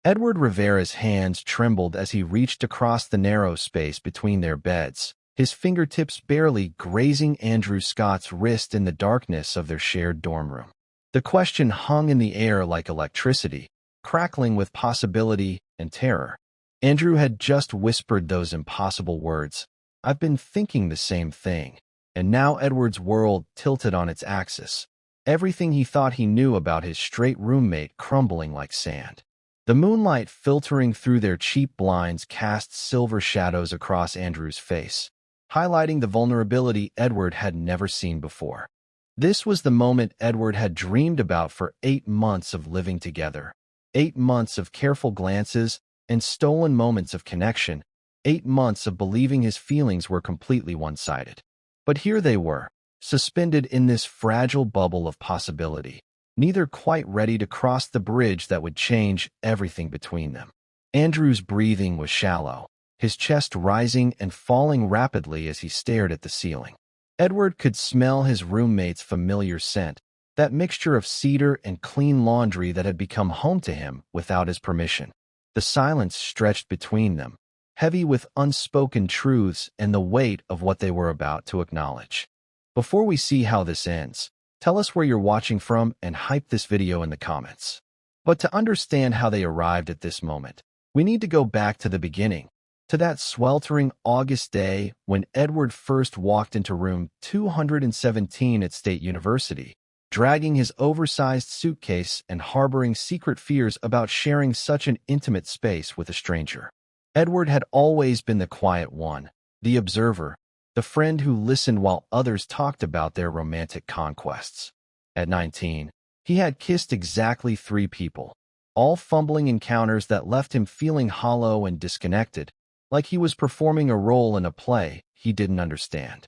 Edward Rivera's hands trembled as he reached across the narrow space between their beds, his fingertips barely grazing Andrew Scott's wrist in the darkness of their shared dorm room. The question hung in the air like electricity, crackling with possibility and terror. Andrew had just whispered those impossible words, "I've been thinking the same thing," and now Edward's world tilted on its axis, everything he thought he knew about his straight roommate crumbling like sand. The moonlight filtering through their cheap blinds cast silver shadows across Andrew's face, highlighting the vulnerability Edward had never seen before. This was the moment Edward had dreamed about for 8 months of living together, 8 months of careful glances and stolen moments of connection, 8 months of believing his feelings were completely one-sided. But here they were, suspended in this fragile bubble of possibility, neither quite ready to cross the bridge that would change everything between them. Andrew's breathing was shallow, his chest rising and falling rapidly as he stared at the ceiling. Edward could smell his roommate's familiar scent, that mixture of cedar and clean laundry that had become home to him without his permission. The silence stretched between them, heavy with unspoken truths and the weight of what they were about to acknowledge. Before we see how this ends, tell us where you're watching from and hype this video in the comments. But to understand how they arrived at this moment, we need to go back to the beginning, to that sweltering August day when Edward first walked into room 217 at State University, dragging his oversized suitcase and harboring secret fears about sharing such an intimate space with a stranger. Edward had always been the quiet one, the observer, the friend who listened while others talked about their romantic conquests. At 19, he had kissed exactly 3 people, all fumbling encounters that left him feeling hollow and disconnected, like he was performing a role in a play he didn't understand.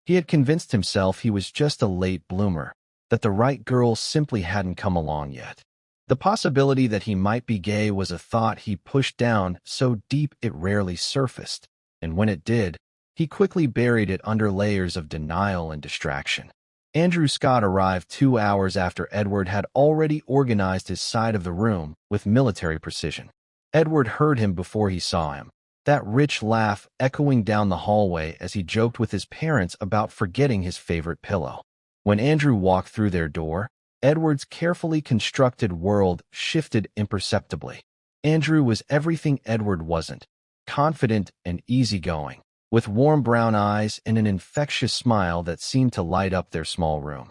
He had convinced himself he was just a late bloomer, that the right girl simply hadn't come along yet. The possibility that he might be gay was a thought he pushed down so deep it rarely surfaced, and when it did, he quickly buried it under layers of denial and distraction. Andrew Scott arrived 2 hours after Edward had already organized his side of the room with military precision. Edward heard him before he saw him, that rich laugh echoing down the hallway as he joked with his parents about forgetting his favorite pillow. When Andrew walked through their door, Edward's carefully constructed world shifted imperceptibly. Andrew was everything Edward wasn't, confident and easygoing, with warm brown eyes and an infectious smile that seemed to light up their small room.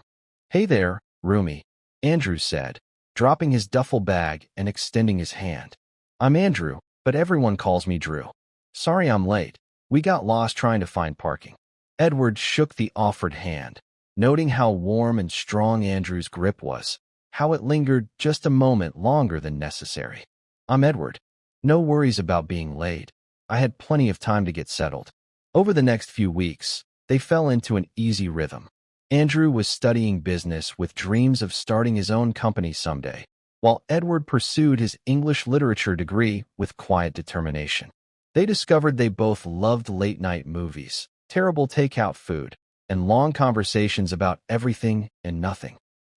"Hey there, roomie," Andrew said, dropping his duffel bag and extending his hand. "I'm Andrew, but everyone calls me Drew. Sorry I'm late. We got lost trying to find parking." Edward shook the offered hand, noting how warm and strong Andrew's grip was, how it lingered just a moment longer than necessary. "I'm Edward. No worries about being late. I had plenty of time to get settled." Over the next few weeks, they fell into an easy rhythm. Andrew was studying business with dreams of starting his own company someday, while Edward pursued his English literature degree with quiet determination. They discovered they both loved late-night movies, terrible takeout food, and long conversations about everything and nothing.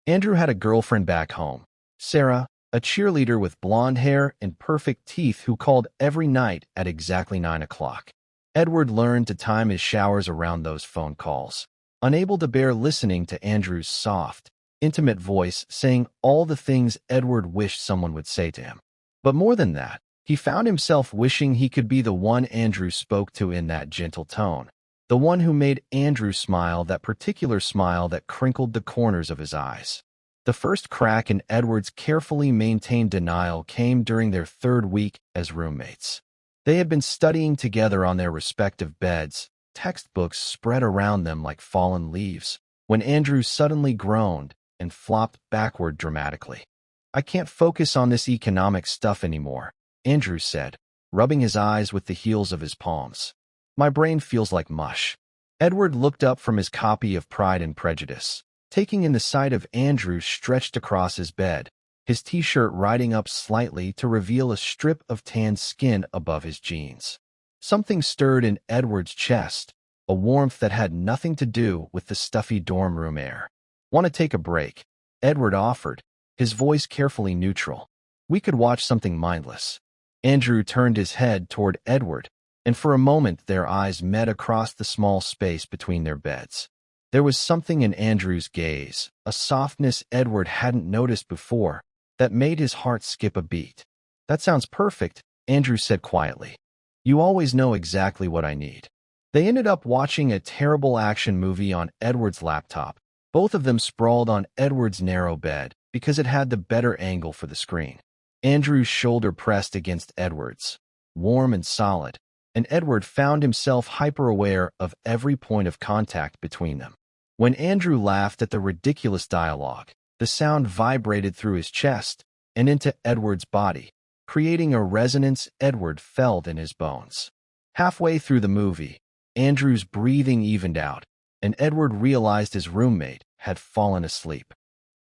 Andrew had a girlfriend back home, Sarah, a cheerleader with blonde hair and perfect teeth who called every night at exactly 9 o'clock. Edward learned to time his showers around those phone calls, unable to bear listening to Andrew's soft, intimate voice saying all the things Edward wished someone would say to him. But more than that, he found himself wishing he could be the one Andrew spoke to in that gentle tone, the one who made Andrew smile, that particular smile that crinkled the corners of his eyes. The first crack in Edward's carefully maintained denial came during their 3rd week as roommates. They had been studying together on their respective beds, textbooks spread around them like fallen leaves, when Andrew suddenly groaned and flopped backward dramatically. "I can't focus on this economic stuff anymore," Andrew said, rubbing his eyes with the heels of his palms. "My brain feels like mush." Edward looked up from his copy of Pride and Prejudice, taking in the sight of Andrew stretched across his bed, his t-shirt riding up slightly to reveal a strip of tanned skin above his jeans. Something stirred in Edward's chest, a warmth that had nothing to do with the stuffy dorm room air. "Want to take a break?" Edward offered, his voice carefully neutral. We could watch something mindless. Andrew turned his head toward Edward, and for a moment their eyes met across the small space between their beds. There was something in Andrew's gaze, a softness Edward hadn't noticed before, that made his heart skip a beat. "That sounds perfect," Andrew said quietly. "You always know exactly what I need." They ended up watching a terrible action movie on Edward's laptop, both of them sprawled on Edward's narrow bed because it had the better angle for the screen. Andrew's shoulder pressed against Edward's, warm and solid, and Edward found himself hyper-aware of every point of contact between them. When Andrew laughed at the ridiculous dialogue, the sound vibrated through his chest and into Edward's body, creating a resonance Edward felt in his bones. Halfway through the movie, Andrew's breathing evened out, and Edward realized his roommate had fallen asleep.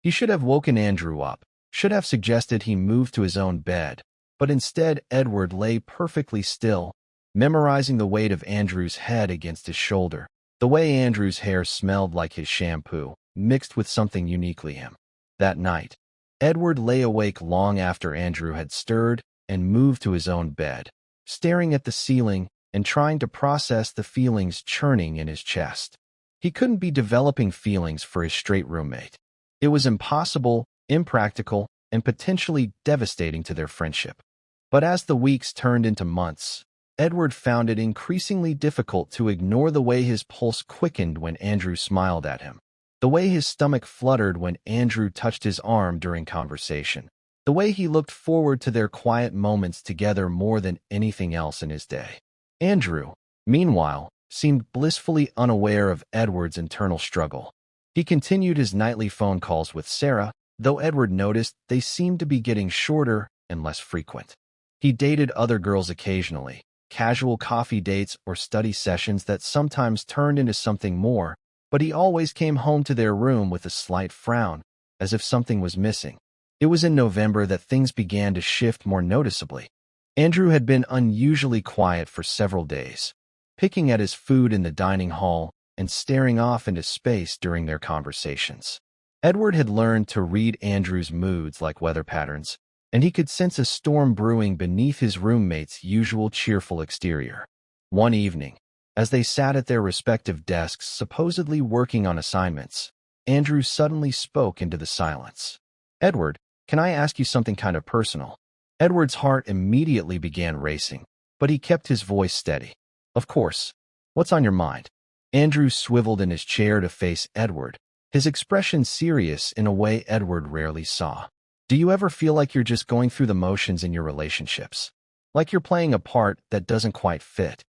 He should have woken Andrew up, should have suggested he move to his own bed, but instead Edward lay perfectly still, memorizing the weight of Andrew's head against his shoulder, the way Andrew's hair smelled like his shampoo, mixed with something uniquely him. That night, Edward lay awake long after Andrew had stirred and moved to his own bed, staring at the ceiling and trying to process the feelings churning in his chest. He couldn't be developing feelings for his straight roommate. It was impossible, impractical, and potentially devastating to their friendship. But as the weeks turned into months, Edward found it increasingly difficult to ignore the way his pulse quickened when Andrew smiled at him, the way his stomach fluttered when Andrew touched his arm during conversation, the way he looked forward to their quiet moments together more than anything else in his day. Andrew, meanwhile, seemed blissfully unaware of Edward's internal struggle. He continued his nightly phone calls with Sarah, though Edward noticed they seemed to be getting shorter and less frequent. He dated other girls occasionally, casual coffee dates or study sessions that sometimes turned into something more, but he always came home to their room with a slight frown, as if something was missing. It was in November that things began to shift more noticeably. Andrew had been unusually quiet for several days, picking at his food in the dining hall and staring off into space during their conversations. Edward had learned to read Andrew's moods like weather patterns, and he could sense a storm brewing beneath his roommate's usual cheerful exterior. One evening, as they sat at their respective desks supposedly working on assignments, Andrew suddenly spoke into the silence. "Edward, can I ask you something kind of personal?" Edward's heart immediately began racing, but he kept his voice steady. "Of course. What's on your mind?" Andrew swiveled in his chair to face Edward, his expression serious in a way Edward rarely saw. "Do you ever feel like you're just going through the motions in your relationships? Like you're playing a part that doesn't quite fit?"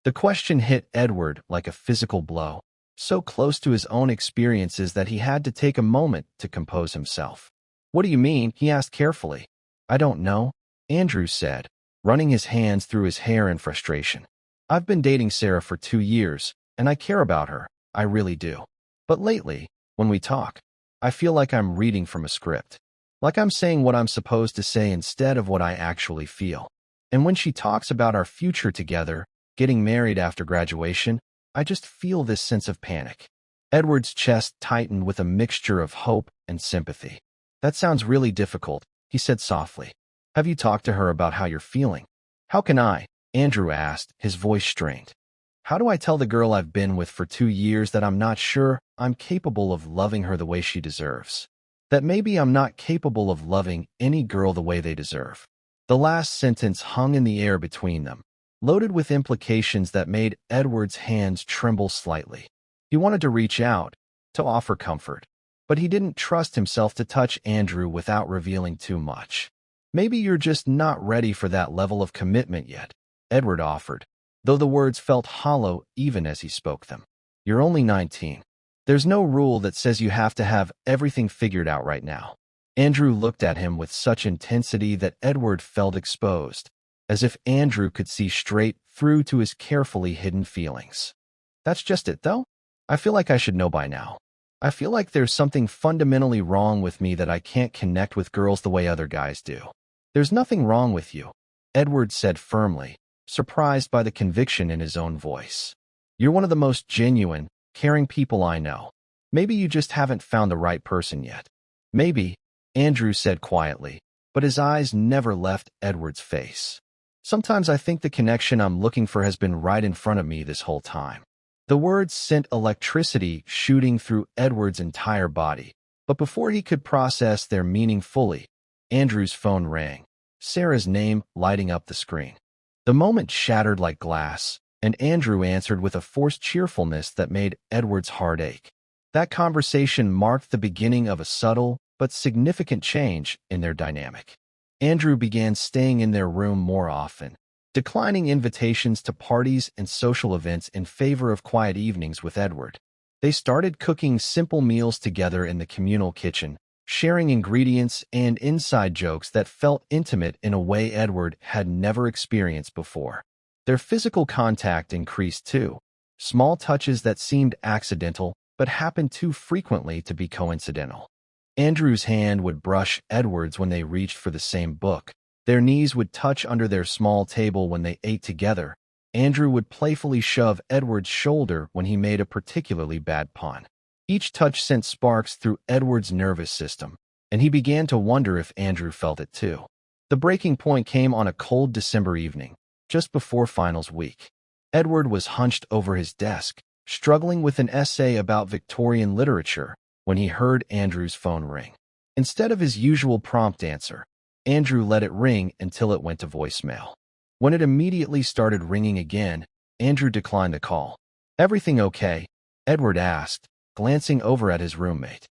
The question hit Edward like a physical blow, so close to his own experiences that he had to take a moment to compose himself. "What do you mean?" he asked carefully. "I don't know," Andrew said, running his hands through his hair in frustration. "I've been dating Sarah for 2 years, and I care about her, I really do. But lately, when we talk, I feel like I'm reading from a script. Like I'm saying what I'm supposed to say instead of what I actually feel. And when she talks about our future together, getting married after graduation, I just feel this sense of panic." Edward's chest tightened with a mixture of hope and sympathy. "That sounds really difficult," he said softly. "Have you talked to her about how you're feeling?" "How can I?" Andrew asked, his voice strained. "How do I tell the girl I've been with for 2 years that I'm not sure I'm capable of loving her the way she deserves? That maybe I'm not capable of loving any girl the way they deserve?" The last sentence hung in the air between them, loaded with implications that made Edward's hands tremble slightly. He wanted to reach out, to offer comfort, but he didn't trust himself to touch Andrew without revealing too much. "Maybe you're just not ready for that level of commitment yet," Edward offered, though the words felt hollow even as he spoke them. "You're only 19. There's no rule that says you have to have everything figured out right now." Andrew looked at him with such intensity that Edward felt exposed, as if Andrew could see straight through to his carefully hidden feelings. "That's just it, though. I feel like I should know by now. I feel like there's something fundamentally wrong with me that I can't connect with girls the way other guys do." "There's nothing wrong with you," Edward said firmly, surprised by the conviction in his own voice. "You're one of the most genuine, caring people I know. Maybe you just haven't found the right person yet." "Maybe," Andrew said quietly, but his eyes never left Edward's face. Sometimes I think the connection I'm looking for has been right in front of me this whole time. The words sent electricity shooting through Edward's entire body, but before he could process their meaning fully, Andrew's phone rang, Sarah's name lighting up the screen. The moment shattered like glass, and Andrew answered with a forced cheerfulness that made Edward's heart ache. That conversation marked the beginning of a subtle but significant change in their dynamic. Andrew began staying in their room more often, declining invitations to parties and social events in favor of quiet evenings with Edward. They started cooking simple meals together in the communal kitchen, sharing ingredients and inside jokes that felt intimate in a way Edward had never experienced before. Their physical contact increased too, small touches that seemed accidental but happened too frequently to be coincidental. Andrew's hand would brush Edward's when they reached for the same book. Their knees would touch under their small table when they ate together. Andrew would playfully shove Edward's shoulder when he made a particularly bad pun. Each touch sent sparks through Edward's nervous system, and he began to wonder if Andrew felt it too. The breaking point came on a cold December evening, just before finals week. Edward was hunched over his desk, struggling with an essay about Victorian literature, when he heard Andrew's phone ring. Instead of his usual prompt answer, Andrew let it ring until it went to voicemail. When it immediately started ringing again, Andrew declined the call. "Everything okay?" Edward asked, glancing over at his roommate.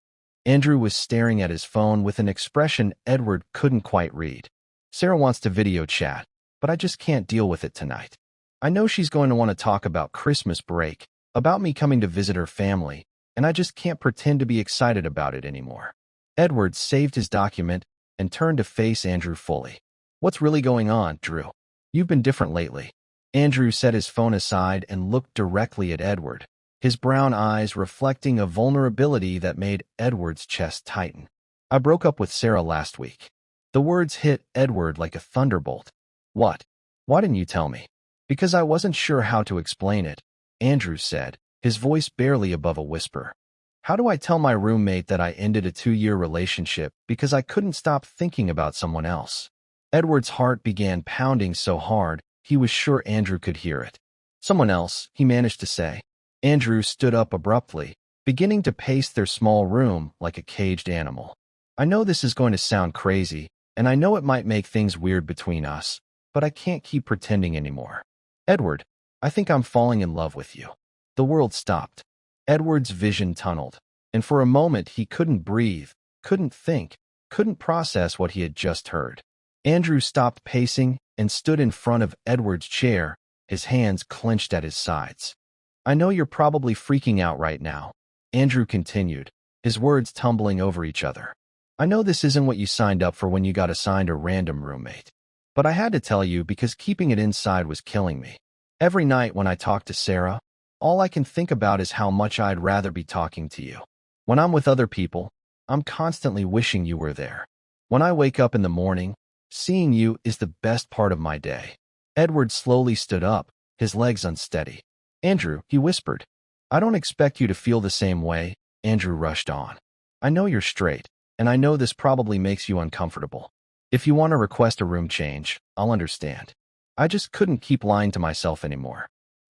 Andrew was staring at his phone with an expression Edward couldn't quite read. "Sarah wants to video chat, but I just can't deal with it tonight. I know she's going to want to talk about Christmas break, about me coming to visit her family, and I just can't pretend to be excited about it anymore." Edward saved his document and turned to face Andrew fully. "What's really going on, Drew? You've been different lately." Andrew set his phone aside and looked directly at Edward, his brown eyes reflecting a vulnerability that made Edward's chest tighten. "I broke up with Sarah last week." The words hit Edward like a thunderbolt. "What? Why didn't you tell me?" "Because I wasn't sure how to explain it," Andrew said, his voice barely above a whisper. "How do I tell my roommate that I ended a 2-year relationship because I couldn't stop thinking about someone else?" Edward's heart began pounding so hard, he was sure Andrew could hear it. "Someone else," he managed to say. Andrew stood up abruptly, beginning to pace their small room like a caged animal. "I know this is going to sound crazy, and I know it might make things weird between us, but I can't keep pretending anymore. Edward, I think I'm falling in love with you." The world stopped. Edward's vision tunneled, and for a moment he couldn't breathe, couldn't think, couldn't process what he had just heard. Andrew stopped pacing and stood in front of Edward's chair, his hands clenched at his sides. "I know you're probably freaking out right now," Andrew continued, his words tumbling over each other. "I know this isn't what you signed up for when you got assigned a random roommate. But I had to tell you because keeping it inside was killing me. Every night when I talk to Sarah, all I can think about is how much I'd rather be talking to you. When I'm with other people, I'm constantly wishing you were there. When I wake up in the morning, seeing you is the best part of my day." Edward slowly stood up, his legs unsteady. "Andrew," he whispered. "I don't expect you to feel the same way," Andrew rushed on. "I know you're straight, and I know this probably makes you uncomfortable. If you want to request a room change, I'll understand. I just couldn't keep lying to myself anymore."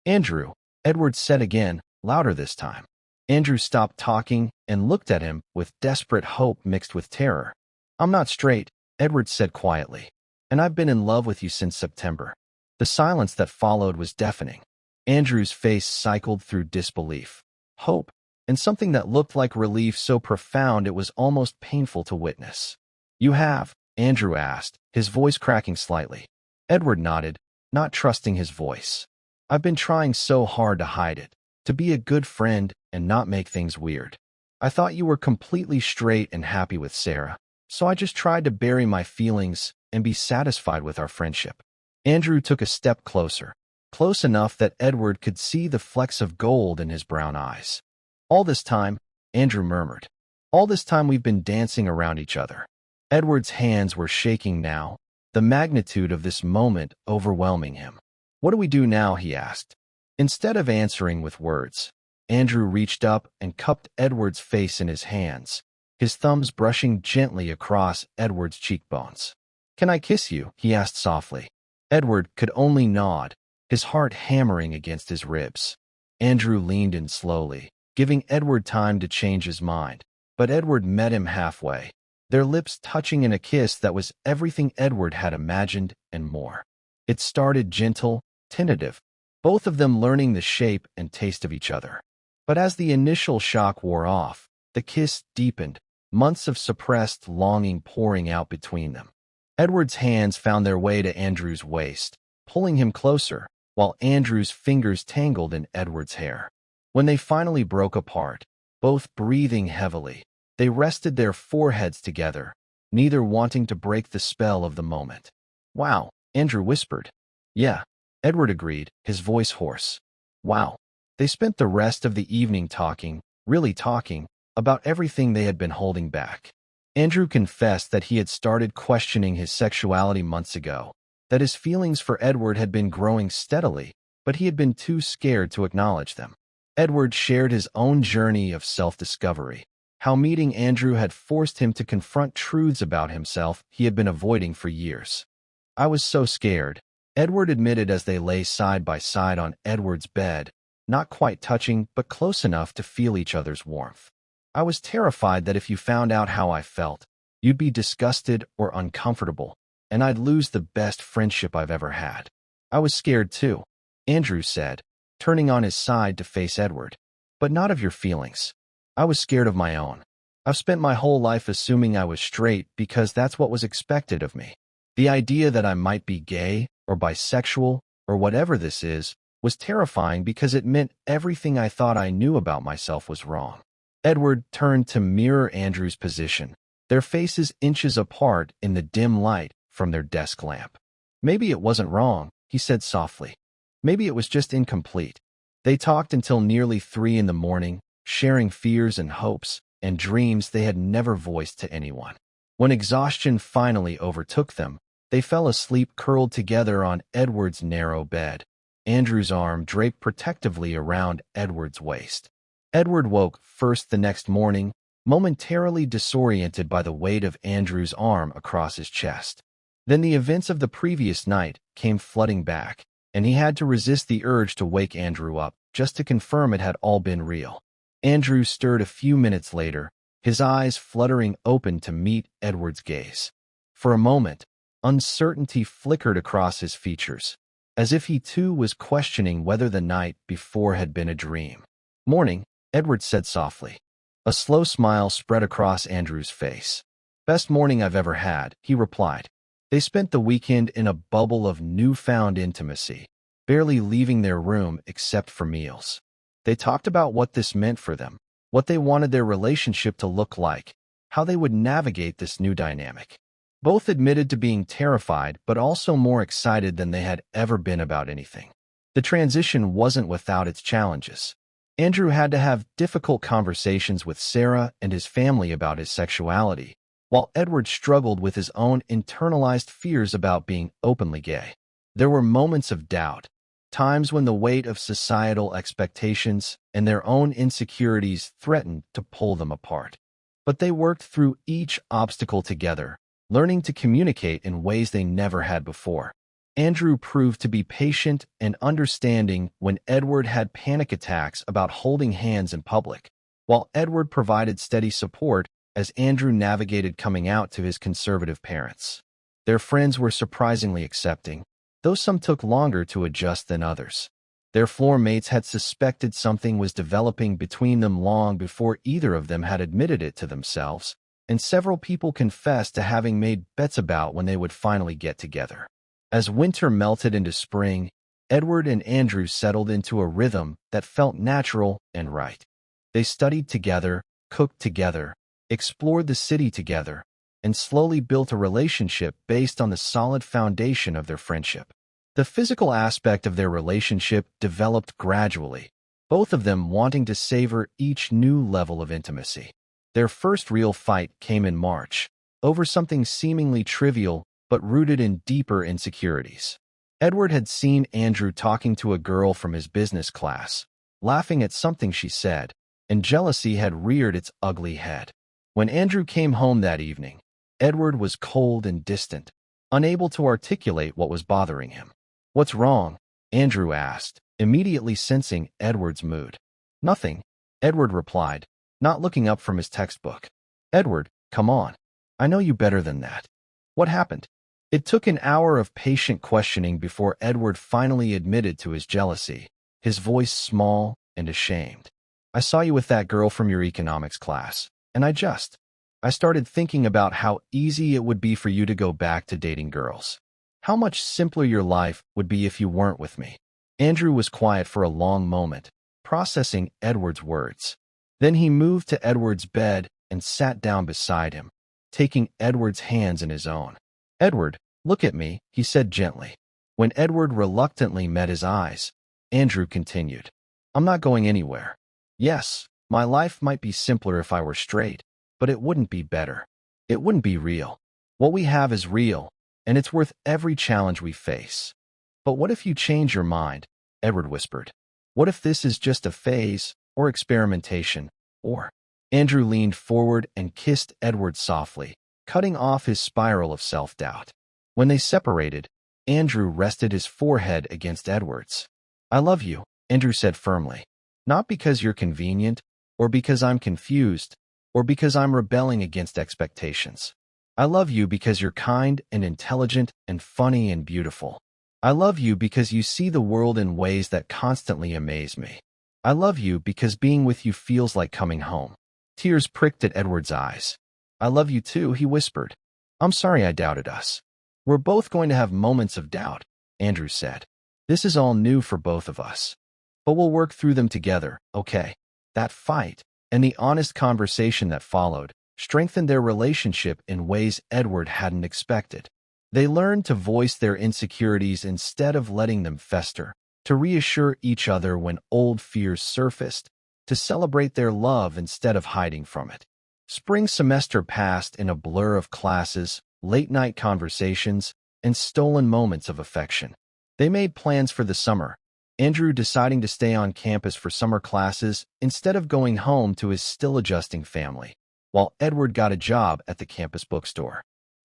"Andrew," Edward said again, louder this time. Andrew stopped talking and looked at him with desperate hope mixed with terror. "I'm not straight," Edward said quietly, "and I've been in love with you since September." The silence that followed was deafening. Andrew's face cycled through disbelief, hope, and something that looked like relief so profound it was almost painful to witness. "You have?" Andrew asked, his voice cracking slightly. Edward nodded, not trusting his voice. "I've been trying so hard to hide it, to be a good friend and not make things weird. I thought you were completely straight and happy with Sarah, so I just tried to bury my feelings and be satisfied with our friendship." Andrew took a step closer, close enough that Edward could see the flecks of gold in his brown eyes. "All this time," Andrew murmured, "all this time we've been dancing around each other." Edward's hands were shaking now, the magnitude of this moment overwhelming him. "What do we do now?" he asked. Instead of answering with words, Andrew reached up and cupped Edward's face in his hands, his thumbs brushing gently across Edward's cheekbones. "Can I kiss you?" he asked softly. Edward could only nod, his heart hammering against his ribs. Andrew leaned in slowly, giving Edward time to change his mind, but Edward met him halfway, their lips touching in a kiss that was everything Edward had imagined and more. It started gentle, tentative, both of them learning the shape and taste of each other. But as the initial shock wore off, the kiss deepened, months of suppressed longing pouring out between them. Edward's hands found their way to Andrew's waist, pulling him closer, while Andrew's fingers tangled in Edward's hair. When they finally broke apart, both breathing heavily, they rested their foreheads together, neither wanting to break the spell of the moment. "Wow," Andrew whispered. "Yeah," Edward agreed, his voice hoarse. "Wow." They spent the rest of the evening talking, really talking, about everything they had been holding back. Andrew confessed that he had started questioning his sexuality months ago, that his feelings for Edward had been growing steadily, but he had been too scared to acknowledge them. Edward shared his own journey of self-discovery, how meeting Andrew had forced him to confront truths about himself he had been avoiding for years. "I was so scared," Edward admitted as they lay side by side on Edward's bed, not quite touching but close enough to feel each other's warmth. "I was terrified that if you found out how I felt, you'd be disgusted or uncomfortable, and I'd lose the best friendship I've ever had." "I was scared too," Andrew said, turning on his side to face Edward. "But not of your feelings. I was scared of my own. I've spent my whole life assuming I was straight because that's what was expected of me. The idea that I might be gay or bisexual or whatever this is was terrifying because it meant everything I thought I knew about myself was wrong." Edward turned to mirror Andrew's position, their faces inches apart in the dim light from their desk lamp. "Maybe it wasn't wrong," he said softly. "Maybe it was just incomplete." They talked until nearly 3 in the morning, sharing fears and hopes and dreams they had never voiced to anyone. When exhaustion finally overtook them, they fell asleep curled together on Edward's narrow bed, Andrew's arm draped protectively around Edward's waist. Edward woke first the next morning, momentarily disoriented by the weight of Andrew's arm across his chest. Then the events of the previous night came flooding back, and he had to resist the urge to wake Andrew up, just to confirm it had all been real. Andrew stirred a few minutes later, his eyes fluttering open to meet Edward's gaze. For a moment, uncertainty flickered across his features, as if he too was questioning whether the night before had been a dream. "Morning," Edward said softly. A slow smile spread across Andrew's face. "Best morning I've ever had," he replied. They spent the weekend in a bubble of newfound intimacy, barely leaving their room except for meals. They talked about what this meant for them, what they wanted their relationship to look like, how they would navigate this new dynamic. Both admitted to being terrified but also more excited than they had ever been about anything. The transition wasn't without its challenges. Andrew had to have difficult conversations with Sarah and his family about his sexuality, while Edward struggled with his own internalized fears about being openly gay. There were moments of doubt, times when the weight of societal expectations and their own insecurities threatened to pull them apart. But they worked through each obstacle together, learning to communicate in ways they never had before. Andrew proved to be patient and understanding when Edward had panic attacks about holding hands in public, while Edward provided steady support as Andrew navigated coming out to his conservative parents. Their friends were surprisingly accepting, though some took longer to adjust than others. Their floor mates had suspected something was developing between them long before either of them had admitted it to themselves, and several people confessed to having made bets about when they would finally get together. As winter melted into spring, Edward and Andrew settled into a rhythm that felt natural and right. They studied together, cooked together, explored the city together, and slowly built a relationship based on the solid foundation of their friendship. The physical aspect of their relationship developed gradually, both of them wanting to savor each new level of intimacy. Their first real fight came in March, over something seemingly trivial but rooted in deeper insecurities. Edward had seen Andrew talking to a girl from his business class, laughing at something she said, and jealousy had reared its ugly head. When Andrew came home that evening, Edward was cold and distant, unable to articulate what was bothering him. "What's wrong?" Andrew asked, immediately sensing Edward's mood. "Nothing," Edward replied, not looking up from his textbook. "Edward, come on. I know you better than that. What happened?" It took an hour of patient questioning before Edward finally admitted to his jealousy, his voice small and ashamed. "I saw you with that girl from your economics class, and I started thinking about how easy it would be for you to go back to dating girls. How much simpler your life would be if you weren't with me." Andrew was quiet for a long moment, processing Edward's words. Then he moved to Edward's bed and sat down beside him, taking Edward's hands in his own. "Edward, look at me," he said gently. When Edward reluctantly met his eyes, Andrew continued, "I'm not going anywhere. Yes, my life might be simpler if I were straight, but it wouldn't be better. It wouldn't be real. What we have is real, and it's worth every challenge we face." "But what if you change your mind?" Edward whispered. "What if this is just a phase, or experimentation, or—" Andrew leaned forward and kissed Edward softly, cutting off his spiral of self-doubt. When they separated, Andrew rested his forehead against Edward's. "I love you," Andrew said firmly. "Not because you're convenient, or because I'm confused, or because I'm rebelling against expectations. I love you because you're kind and intelligent and funny and beautiful. I love you because you see the world in ways that constantly amaze me. I love you because being with you feels like coming home." Tears pricked at Edward's eyes. "I love you too," he whispered. "I'm sorry I doubted us." "We're both going to have moments of doubt," Andrew said. "This is all new for both of us. But we'll work through them together, okay?" That fight, and the honest conversation that followed, strengthened their relationship in ways Edward hadn't expected. They learned to voice their insecurities instead of letting them fester, to reassure each other when old fears surfaced, to celebrate their love instead of hiding from it. Spring semester passed in a blur of classes, late-night conversations, and stolen moments of affection. They made plans for the summer, Andrew deciding to stay on campus for summer classes instead of going home to his still-adjusting family, while Edward got a job at the campus bookstore.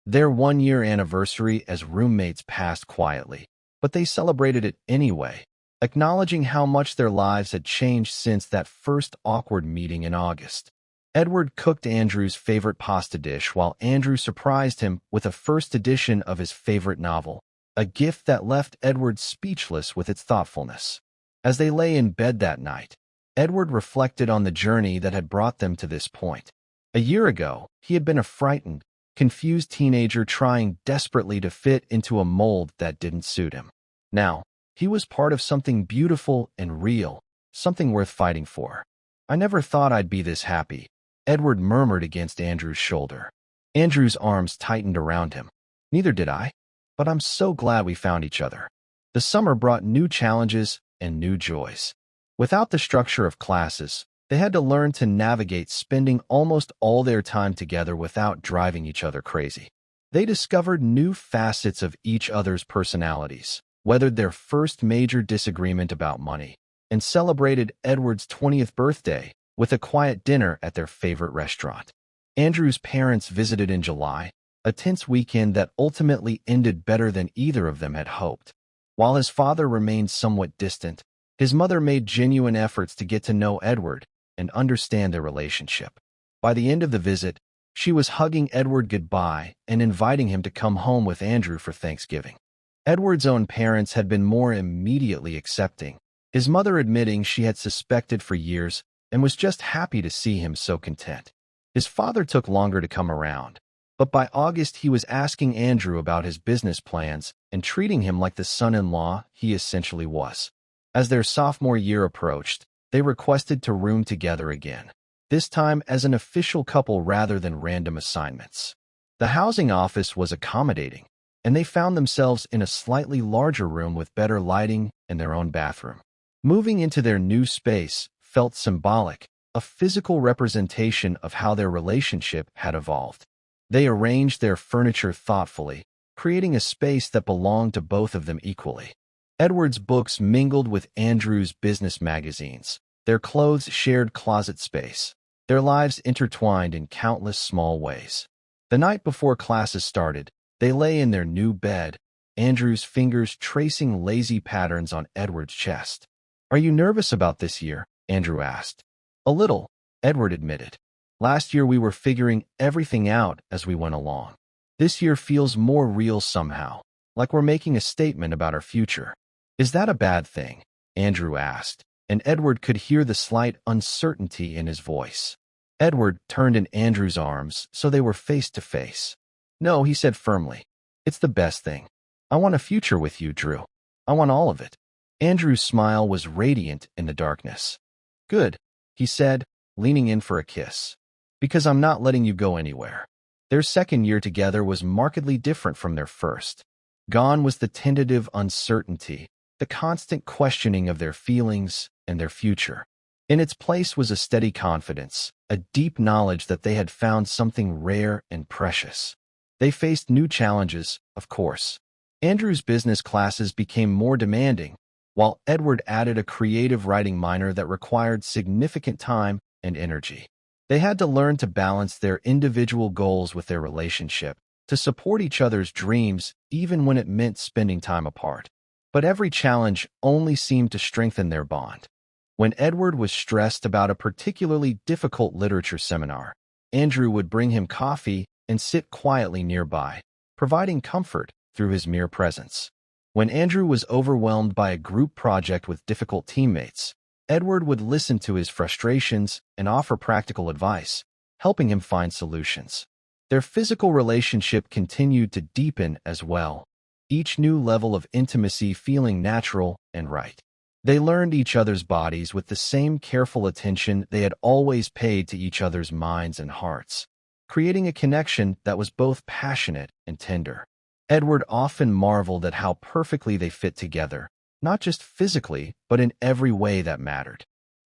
Their one-year anniversary as roommates passed quietly, but they celebrated it anyway, acknowledging how much their lives had changed since that first awkward meeting in August. Edward cooked Andrew's favorite pasta dish while Andrew surprised him with a first edition of his favorite novel, a gift that left Edward speechless with its thoughtfulness. As they lay in bed that night, Edward reflected on the journey that had brought them to this point. A year ago, he had been a frightened, confused teenager trying desperately to fit into a mold that didn't suit him. Now, he was part of something beautiful and real, something worth fighting for. "I never thought I'd be this happy," Edward murmured against Andrew's shoulder. Andrew's arms tightened around him. "Neither did I, but I'm so glad we found each other." The summer brought new challenges and new joys. Without the structure of classes, they had to learn to navigate spending almost all their time together without driving each other crazy. They discovered new facets of each other's personalities, weathered their first major disagreement about money, and celebrated Edward's 20th birthday with a quiet dinner at their favorite restaurant. Andrew's parents visited in July, a tense weekend that ultimately ended better than either of them had hoped. While his father remained somewhat distant, his mother made genuine efforts to get to know Edward and understand their relationship. By the end of the visit, she was hugging Edward goodbye and inviting him to come home with Andrew for Thanksgiving. Edward's own parents had been more immediately accepting, his mother admitting she had suspected for years and was just happy to see him so content. His father took longer to come around, but by August he was asking Andrew about his business plans and treating him like the son-in-law he essentially was. As their sophomore year approached, they requested to room together again, this time as an official couple rather than random assignments. The housing office was accommodating, and they found themselves in a slightly larger room with better lighting and their own bathroom. Moving into their new space felt symbolic, a physical representation of how their relationship had evolved. They arranged their furniture thoughtfully, creating a space that belonged to both of them equally. Edward's books mingled with Andrew's business magazines. Their clothes shared closet space, their lives intertwined in countless small ways. The night before classes started, they lay in their new bed, Andrew's fingers tracing lazy patterns on Edward's chest. "Are you nervous about this year?" Andrew asked. "A little," Edward admitted. "Last year we were figuring everything out as we went along. This year feels more real somehow, like we're making a statement about our future." "Is that a bad thing?" Andrew asked, and Edward could hear the slight uncertainty in his voice. Edward turned in Andrew's arms so they were face to face. "No," he said firmly. "It's the best thing. I want a future with you, Drew. I want all of it." Andrew's smile was radiant in the darkness. "Good," he said, leaning in for a kiss. "Because I'm not letting you go anywhere." Their second year together was markedly different from their first. Gone was the tentative uncertainty, the constant questioning of their feelings and their future. In its place was a steady confidence, a deep knowledge that they had found something rare and precious. They faced new challenges, of course. Andrew's business classes became more demanding, while Edward added a creative writing minor that required significant time and energy. They had to learn to balance their individual goals with their relationship, to support each other's dreams even when it meant spending time apart. But every challenge only seemed to strengthen their bond. When Edward was stressed about a particularly difficult literature seminar, Andrew would bring him coffee and sit quietly nearby, providing comfort through his mere presence. When Andrew was overwhelmed by a group project with difficult teammates, Edward would listen to his frustrations and offer practical advice, helping him find solutions. Their physical relationship continued to deepen as well, each new level of intimacy feeling natural and right. They learned each other's bodies with the same careful attention they had always paid to each other's minds and hearts, creating a connection that was both passionate and tender. Edward often marveled at how perfectly they fit together, not just physically, but in every way that mattered.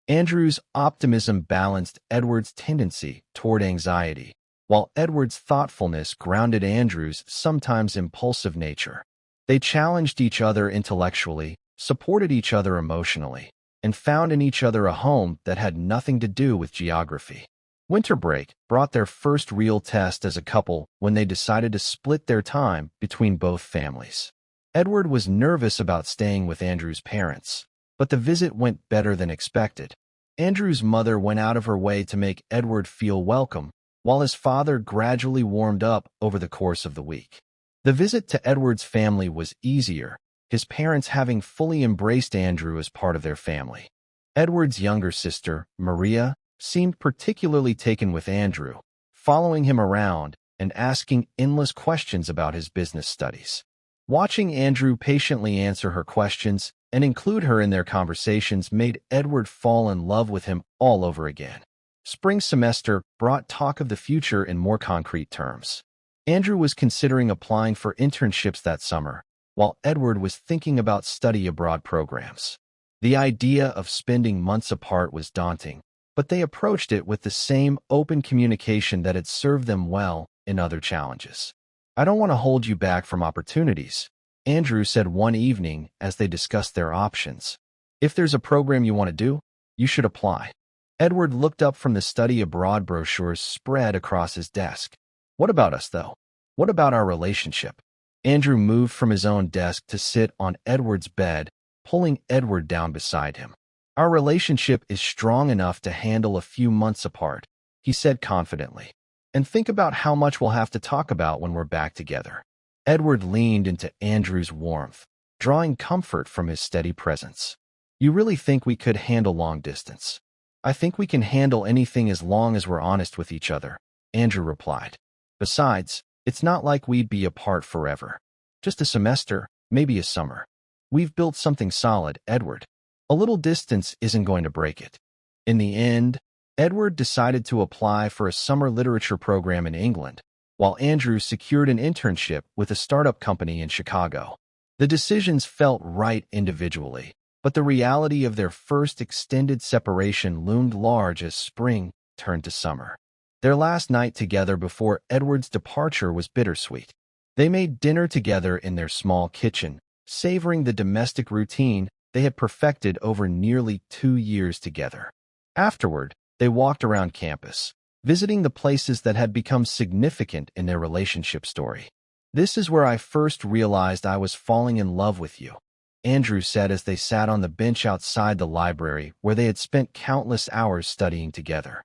Andrew's optimism balanced Edward's tendency toward anxiety, while Edward's thoughtfulness grounded Andrew's sometimes impulsive nature. They challenged each other intellectually, supported each other emotionally, and found in each other a home that had nothing to do with geography. Winter break brought their first real test as a couple when they decided to split their time between both families. Edward was nervous about staying with Andrew's parents, but the visit went better than expected. Andrew's mother went out of her way to make Edward feel welcome, while his father gradually warmed up over the course of the week. The visit to Edward's family was easier, his parents having fully embraced Andrew as part of their family. Edward's younger sister, Maria, seemed particularly taken with Andrew, following him around and asking endless questions about his business studies. Watching Andrew patiently answer her questions and include her in their conversations made Edward fall in love with him all over again. Spring semester brought talk of the future in more concrete terms. Andrew was considering applying for internships that summer, while Edward was thinking about study abroad programs. The idea of spending months apart was daunting, but they approached it with the same open communication that had served them well in other challenges. "I don't want to hold you back from opportunities," Andrew said one evening as they discussed their options. "If there's a program you want to do, you should apply." Edward looked up from the study abroad brochures spread across his desk. "What about us, though? What about our relationship?" Andrew moved from his own desk to sit on Edward's bed, pulling Edward down beside him. "Our relationship is strong enough to handle a few months apart," he said confidently. "And think about how much we'll have to talk about when we're back together." Edward leaned into Andrew's warmth, drawing comfort from his steady presence. "You really think we could handle long distance?" "I think we can handle anything as long as we're honest with each other," Andrew replied. "Besides, it's not like we'd be apart forever. Just a semester, maybe a summer. We've built something solid, Edward. A little distance isn't going to break it." In the end, Edward decided to apply for a summer literature program in England, while Andrew secured an internship with a startup company in Chicago. The decisions felt right individually, but the reality of their first extended separation loomed large as spring turned to summer. Their last night together before Edward's departure was bittersweet. They made dinner together in their small kitchen, savoring the domestic routine they had perfected over nearly 2 years together. Afterward, They walked around campus, visiting the places that had become significant in their relationship story. "This is where I first realized I was falling in love with you," Andrew said as they sat on the bench outside the library where they had spent countless hours studying together.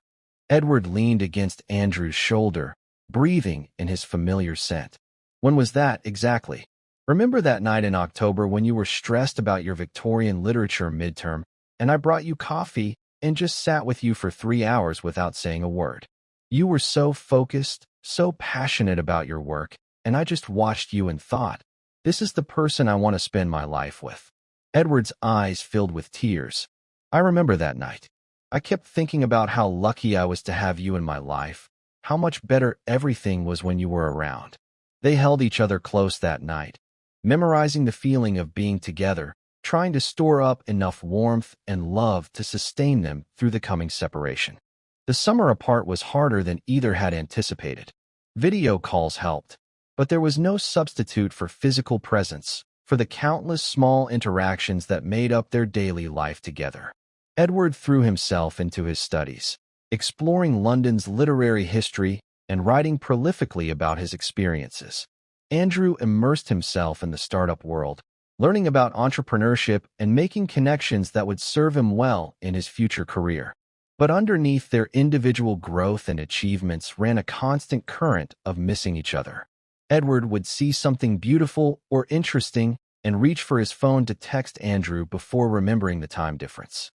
Edward leaned against Andrew's shoulder, breathing in his familiar scent. "When was that exactly?" "Remember that night in October when you were stressed about your Victorian literature midterm, and I brought you coffee and just sat with you for 3 hours without saying a word? You were so focused, so passionate about your work, and I just watched you and thought, this is the person I want to spend my life with." Edward's eyes filled with tears. "I remember that night. I kept thinking about how lucky I was to have you in my life, how much better everything was when you were around." They held each other close that night, memorizing the feeling of being together, trying to store up enough warmth and love to sustain them through the coming separation. The summer apart was harder than either had anticipated. Video calls helped, but there was no substitute for physical presence, for the countless small interactions that made up their daily life together. Edward threw himself into his studies, exploring London's literary history and writing prolifically about his experiences. Andrew immersed himself in the startup world, learning about entrepreneurship and making connections that would serve him well in his future career. But underneath their individual growth and achievements ran a constant current of missing each other. Edward would see something beautiful or interesting and reach for his phone to text Andrew before remembering the time difference.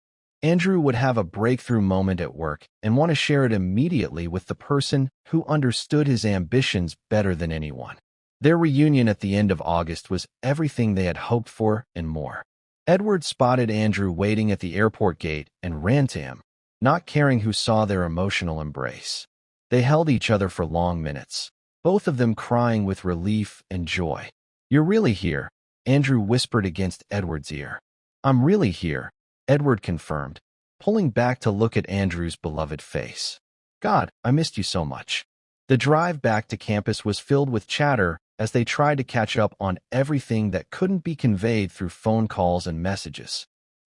Andrew would have a breakthrough moment at work and want to share it immediately with the person who understood his ambitions better than anyone. Their reunion at the end of August was everything they had hoped for and more. Edward spotted Andrew waiting at the airport gate and ran to him, not caring who saw their emotional embrace. They held each other for long minutes, both of them crying with relief and joy. "You're really here," Andrew whispered against Edward's ear. "I'm really here," Edward confirmed, pulling back to look at Andrew's beloved face. "God, I missed you so much." The drive back to campus was filled with chatter as they tried to catch up on everything that couldn't be conveyed through phone calls and messages.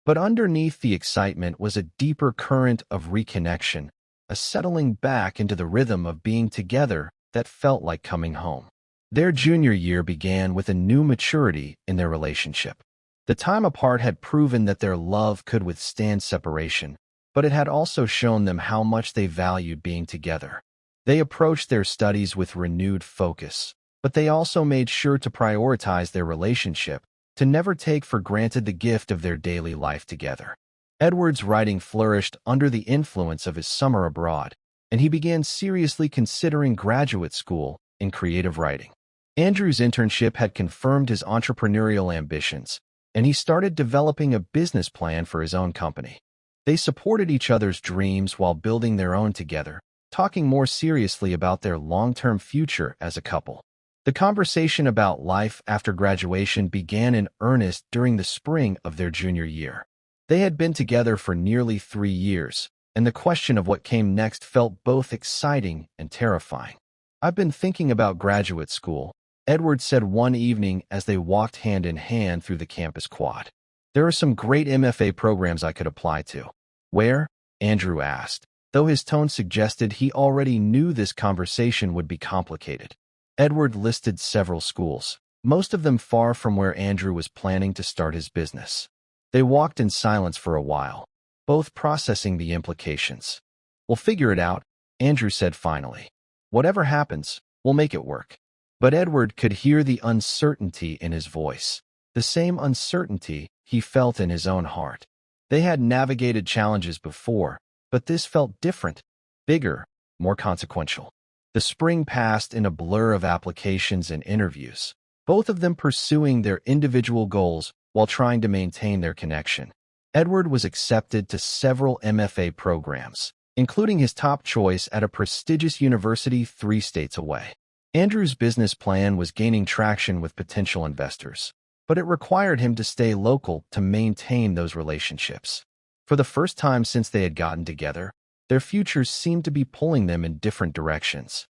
But underneath the excitement was a deeper current of reconnection, a settling back into the rhythm of being together that felt like coming home. Their junior year began with a new maturity in their relationship. The time apart had proven that their love could withstand separation, but it had also shown them how much they valued being together. They approached their studies with renewed focus, but they also made sure to prioritize their relationship, to never take for granted the gift of their daily life together. Edward's writing flourished under the influence of his summer abroad, and he began seriously considering graduate school in creative writing. Andrew's internship had confirmed his entrepreneurial ambitions, and he started developing a business plan for his own company. They supported each other's dreams while building their own together, talking more seriously about their long-term future as a couple. The conversation about life after graduation began in earnest during the spring of their junior year. They had been together for nearly 3 years, and the question of what came next felt both exciting and terrifying. "I've been thinking about graduate school," Edward said one evening as they walked hand in hand through the campus quad. "There are some great MFA programs I could apply to." "Where?" Andrew asked, though his tone suggested he already knew this conversation would be complicated. Edward listed several schools, most of them far from where Andrew was planning to start his business. They walked in silence for a while, both processing the implications. "We'll figure it out," Andrew said finally. "Whatever happens, we'll make it work." But Edward could hear the uncertainty in his voice, the same uncertainty he felt in his own heart. They had navigated challenges before, but this felt different, bigger, more consequential. The spring passed in a blur of applications and interviews, both of them pursuing their individual goals while trying to maintain their connection. Edward was accepted to several MFA programs, including his top choice at a prestigious university 3 states away. Andrew's business plan was gaining traction with potential investors, but it required him to stay local to maintain those relationships. For the first time since they had gotten together, their futures seemed to be pulling them in different directions.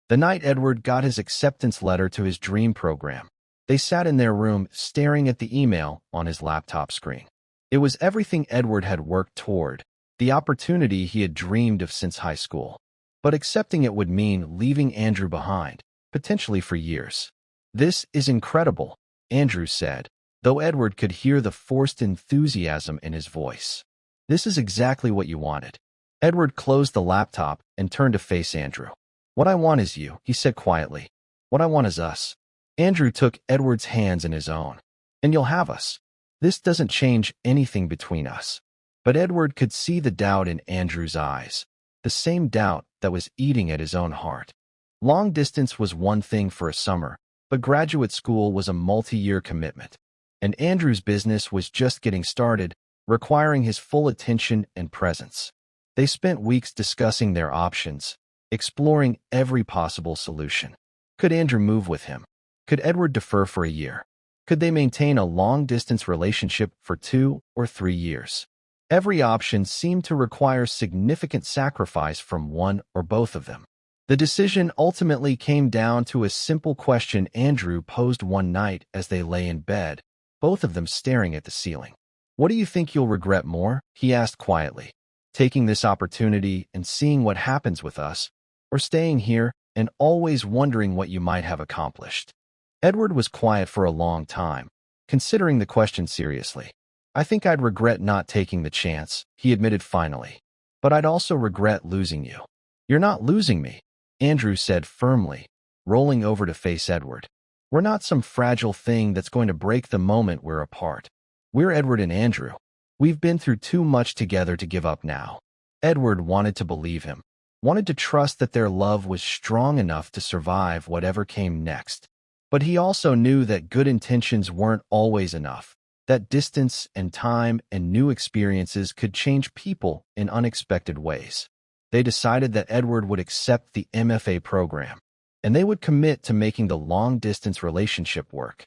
The night Edward got his acceptance letter to his dream program, they sat in their room staring at the email on his laptop screen. It was everything Edward had worked toward, the opportunity he had dreamed of since high school. But accepting it would mean leaving Andrew behind, potentially for years. "This is incredible," Andrew said, though Edward could hear the forced enthusiasm in his voice. "This is exactly what you wanted." Edward closed the laptop and turned to face Andrew. "What I want is you," he said quietly. "What I want is us." Andrew took Edward's hands in his own. "And you'll have us. This doesn't change anything between us." But Edward could see the doubt in Andrew's eyes, the same doubt that was eating at his own heart. Long distance was one thing for a summer, but graduate school was a multi-year commitment. And Andrew's business was just getting started, requiring his full attention and presence. They spent weeks discussing their options, exploring every possible solution. Could Andrew move with him? Could Edward defer for a year? Could they maintain a long-distance relationship for 2 or 3 years? Every option seemed to require significant sacrifice from one or both of them. The decision ultimately came down to a simple question Andrew posed one night as they lay in bed, both of them staring at the ceiling. "What do you think you'll regret more?" he asked quietly. "Taking this opportunity and seeing what happens with us, or staying here and always wondering what you might have accomplished?" Edward was quiet for a long time, considering the question seriously. "I think I'd regret not taking the chance," he admitted finally. "But I'd also regret losing you." "You're not losing me," Andrew said firmly, rolling over to face Edward. "We're not some fragile thing that's going to break the moment we're apart. We're Edward and Andrew. We've been through too much together to give up now." Edward wanted to believe him, wanted to trust that their love was strong enough to survive whatever came next. But he also knew that good intentions weren't always enough, that distance and time and new experiences could change people in unexpected ways. They decided that Edward would accept the MFA program, and they would commit to making the long-distance relationship work.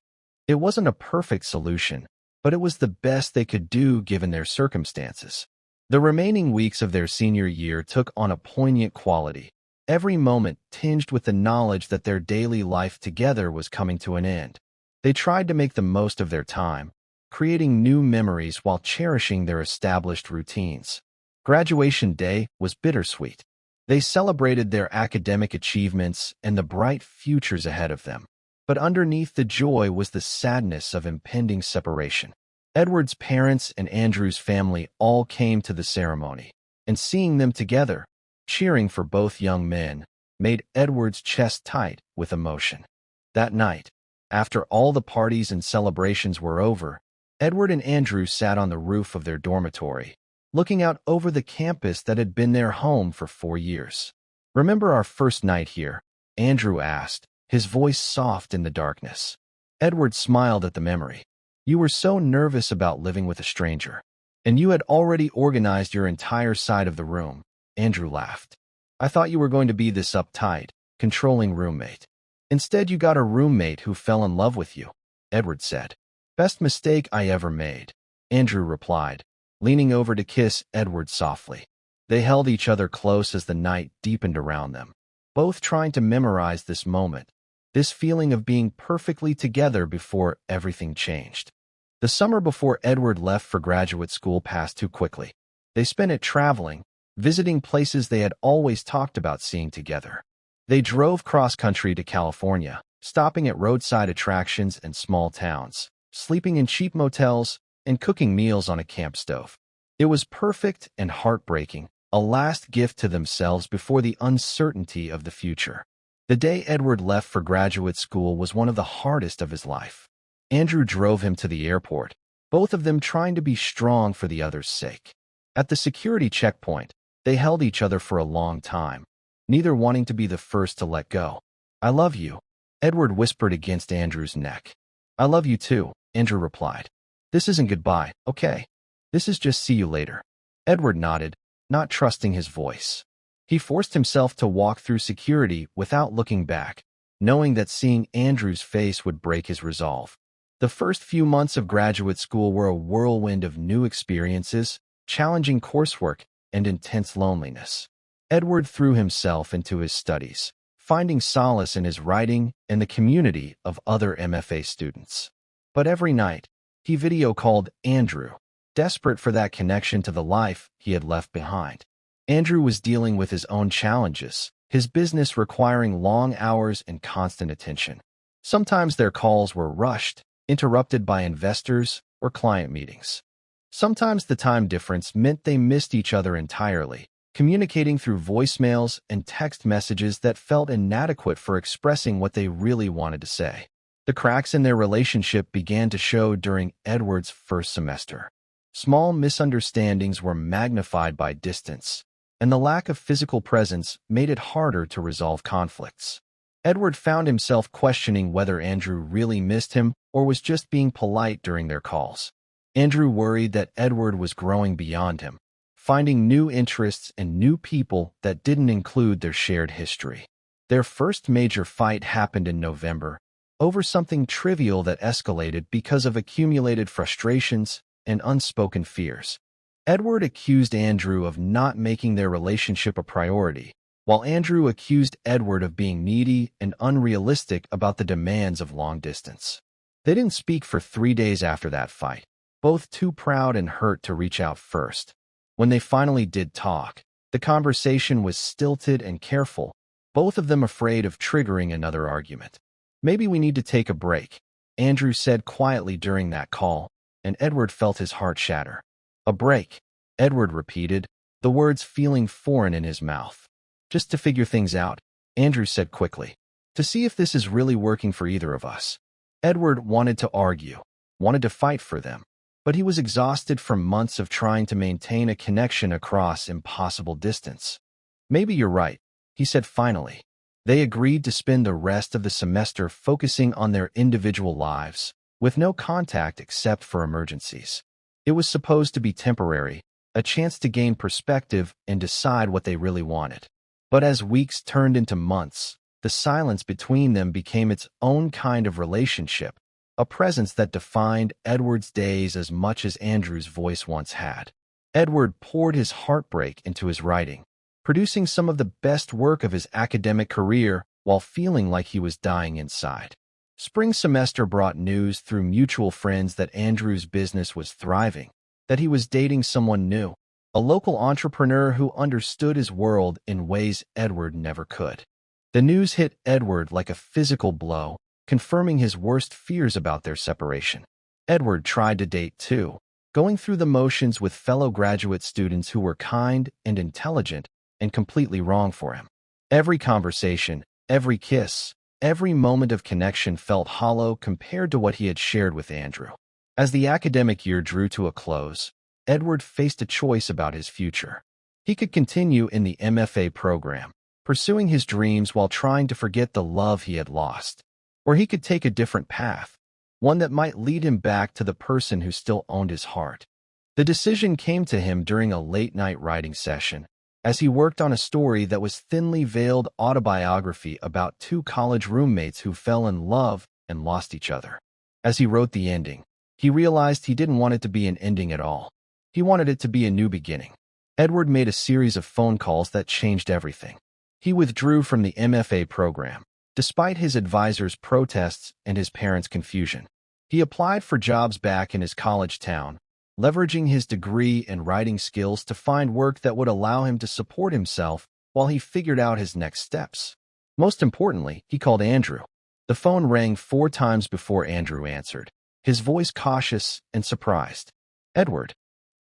It wasn't a perfect solution, but it was the best they could do given their circumstances. The remaining weeks of their senior year took on a poignant quality, every moment tinged with the knowledge that their daily life together was coming to an end. They tried to make the most of their time, creating new memories while cherishing their established routines. Graduation day was bittersweet. They celebrated their academic achievements and the bright futures ahead of them. But underneath the joy was the sadness of impending separation. Edward's parents and Andrew's family all came to the ceremony, and seeing them together, cheering for both young men, made Edward's chest tight with emotion. That night, after all the parties and celebrations were over, Edward and Andrew sat on the roof of their dormitory, looking out over the campus that had been their home for 4 years. "Remember our first night here?" Andrew asked, his voice soft in the darkness. Edward smiled at the memory. "You were so nervous about living with a stranger, and you had already organized your entire side of the room." Andrew laughed. "I thought you were going to be this uptight, controlling roommate. Instead, you got a roommate who fell in love with you," Edward said. "Best mistake I ever made," Andrew replied, leaning over to kiss Edward softly. They held each other close as the night deepened around them, both trying to memorize this moment, this feeling of being perfectly together before everything changed. The summer before Edward left for graduate school passed too quickly. They spent it traveling, visiting places they had always talked about seeing together. They drove cross-country to California, stopping at roadside attractions and small towns, sleeping in cheap motels, and cooking meals on a camp stove. It was perfect and heartbreaking, a last gift to themselves before the uncertainty of the future. The day Edward left for graduate school was one of the hardest of his life. Andrew drove him to the airport, both of them trying to be strong for the other's sake. At the security checkpoint, they held each other for a long time, neither wanting to be the first to let go. "I love you," Edward whispered against Andrew's neck. "I love you too," Andrew replied. "This isn't goodbye, okay? This is just see you later." Edward nodded, not trusting his voice. He forced himself to walk through security without looking back, knowing that seeing Andrew's face would break his resolve. The first few months of graduate school were a whirlwind of new experiences, challenging coursework, and intense loneliness. Edward threw himself into his studies, finding solace in his writing and the community of other MFA students. But every night, he video called Andrew, desperate for that connection to the life he had left behind. Andrew was dealing with his own challenges, his business requiring long hours and constant attention. Sometimes their calls were rushed, interrupted by investors or client meetings. Sometimes the time difference meant they missed each other entirely, communicating through voicemails and text messages that felt inadequate for expressing what they really wanted to say. The cracks in their relationship began to show during Edward's first semester. Small misunderstandings were magnified by distance, and the lack of physical presence made it harder to resolve conflicts. Edward found himself questioning whether Andrew really missed him or was just being polite during their calls. Andrew worried that Edward was growing beyond him, finding new interests and new people that didn't include their shared history. Their first major fight happened in November, over something trivial that escalated because of accumulated frustrations and unspoken fears. Edward accused Andrew of not making their relationship a priority, while Andrew accused Edward of being needy and unrealistic about the demands of long distance. They didn't speak for 3 days after that fight, both too proud and hurt to reach out first. When they finally did talk, the conversation was stilted and careful, both of them afraid of triggering another argument. "Maybe we need to take a break," Andrew said quietly during that call, and Edward felt his heart shatter. "A break," Edward repeated, the words feeling foreign in his mouth. "Just to figure things out," Andrew said quickly. "To see if this is really working for either of us." Edward wanted to argue, wanted to fight for them, but he was exhausted from months of trying to maintain a connection across impossible distance. "Maybe you're right," he said finally. They agreed to spend the rest of the semester focusing on their individual lives, with no contact except for emergencies. It was supposed to be temporary, a chance to gain perspective and decide what they really wanted. But as weeks turned into months, the silence between them became its own kind of relationship, a presence that defined Edward's days as much as Andrew's voice once had. Edward poured his heartbreak into his writing, producing some of the best work of his academic career while feeling like he was dying inside. Spring semester brought news through mutual friends that Andrew's business was thriving, that he was dating someone new, a local entrepreneur who understood his world in ways Edward never could. The news hit Edward like a physical blow, confirming his worst fears about their separation. Edward tried to date too, going through the motions with fellow graduate students who were kind and intelligent and completely wrong for him. Every conversation, every kiss, every moment of connection felt hollow compared to what he had shared with Andrew. As the academic year drew to a close, Edward faced a choice about his future. He could continue in the MFA program, pursuing his dreams while trying to forget the love he had lost. Or he could take a different path, one that might lead him back to the person who still owned his heart. The decision came to him during a late-night writing session, as he worked on a story that was thinly veiled autobiography about 2 college roommates who fell in love and lost each other. As he wrote the ending, he realized he didn't want it to be an ending at all. He wanted it to be a new beginning. Edward made a series of phone calls that changed everything. He withdrew from the MFA program, despite his advisor's protests and his parents' confusion. He applied for jobs back in his college town, leveraging his degree and writing skills to find work that would allow him to support himself while he figured out his next steps. Most importantly, he called Andrew. The phone rang 4 times before Andrew answered, his voice cautious and surprised. "Edward."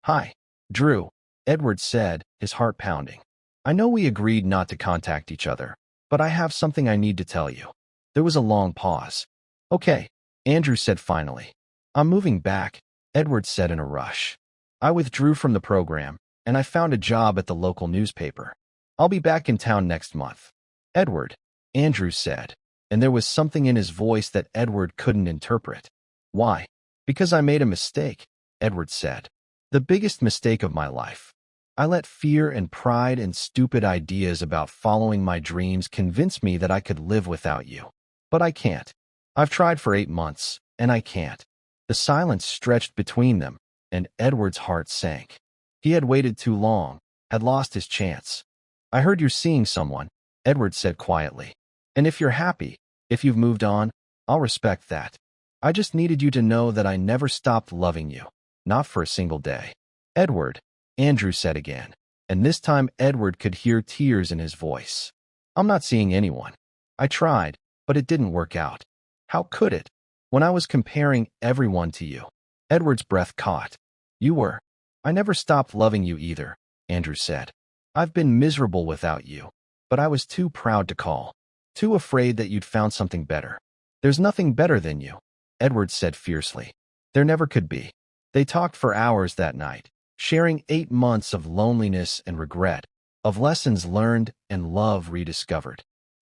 "Hi, Drew," Edward said, his heart pounding. "I know we agreed not to contact each other, but I have something I need to tell you." There was a long pause. "Okay," Andrew said finally. "I'm moving back," Edward said in a rush. "I withdrew from the program, and I found a job at the local newspaper. I'll be back in town next month." "Edward," Andrew said, and there was something in his voice that Edward couldn't interpret. "Why?" "Because I made a mistake," Edward said. "The biggest mistake of my life. I let fear and pride and stupid ideas about following my dreams convince me that I could live without you. But I can't. I've tried for 8 months, and I can't." The silence stretched between them, and Edward's heart sank. He had waited too long, had lost his chance. "I heard you're seeing someone," Edward said quietly. "And if you're happy, if you've moved on, I'll respect that. I just needed you to know that I never stopped loving you." not for a single day. Edward, Andrew said again, and this time Edward could hear tears in his voice. I'm not seeing anyone. I tried, but it didn't work out. How could it? When I was comparing everyone to you. Edward's breath caught. You were. I never stopped loving you either, Andrew said. I've been miserable without you, but I was too proud to call, too afraid that you'd found something better. There's nothing better than you, Edward said fiercely. There never could be. They talked for hours that night, sharing 8 months of loneliness and regret, of lessons learned and love rediscovered.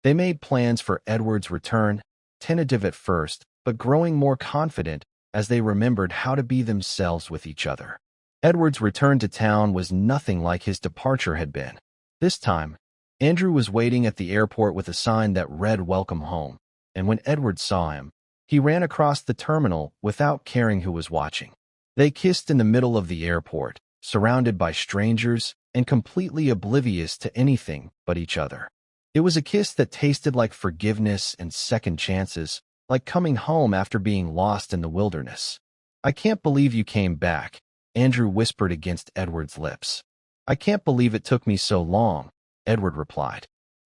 They made plans for Edward's return, tentative at first, but growing more confident as they remembered how to be themselves with each other. Edward's return to town was nothing like his departure had been. This time, Andrew was waiting at the airport with a sign that read "Welcome Home," and when Edward saw him, he ran across the terminal without caring who was watching. They kissed in the middle of the airport, surrounded by strangers and completely oblivious to anything but each other. It was a kiss that tasted like forgiveness and second chances, like coming home after being lost in the wilderness. I can't believe you came back, Andrew whispered against Edward's lips. I can't believe it took me so long, Edward replied.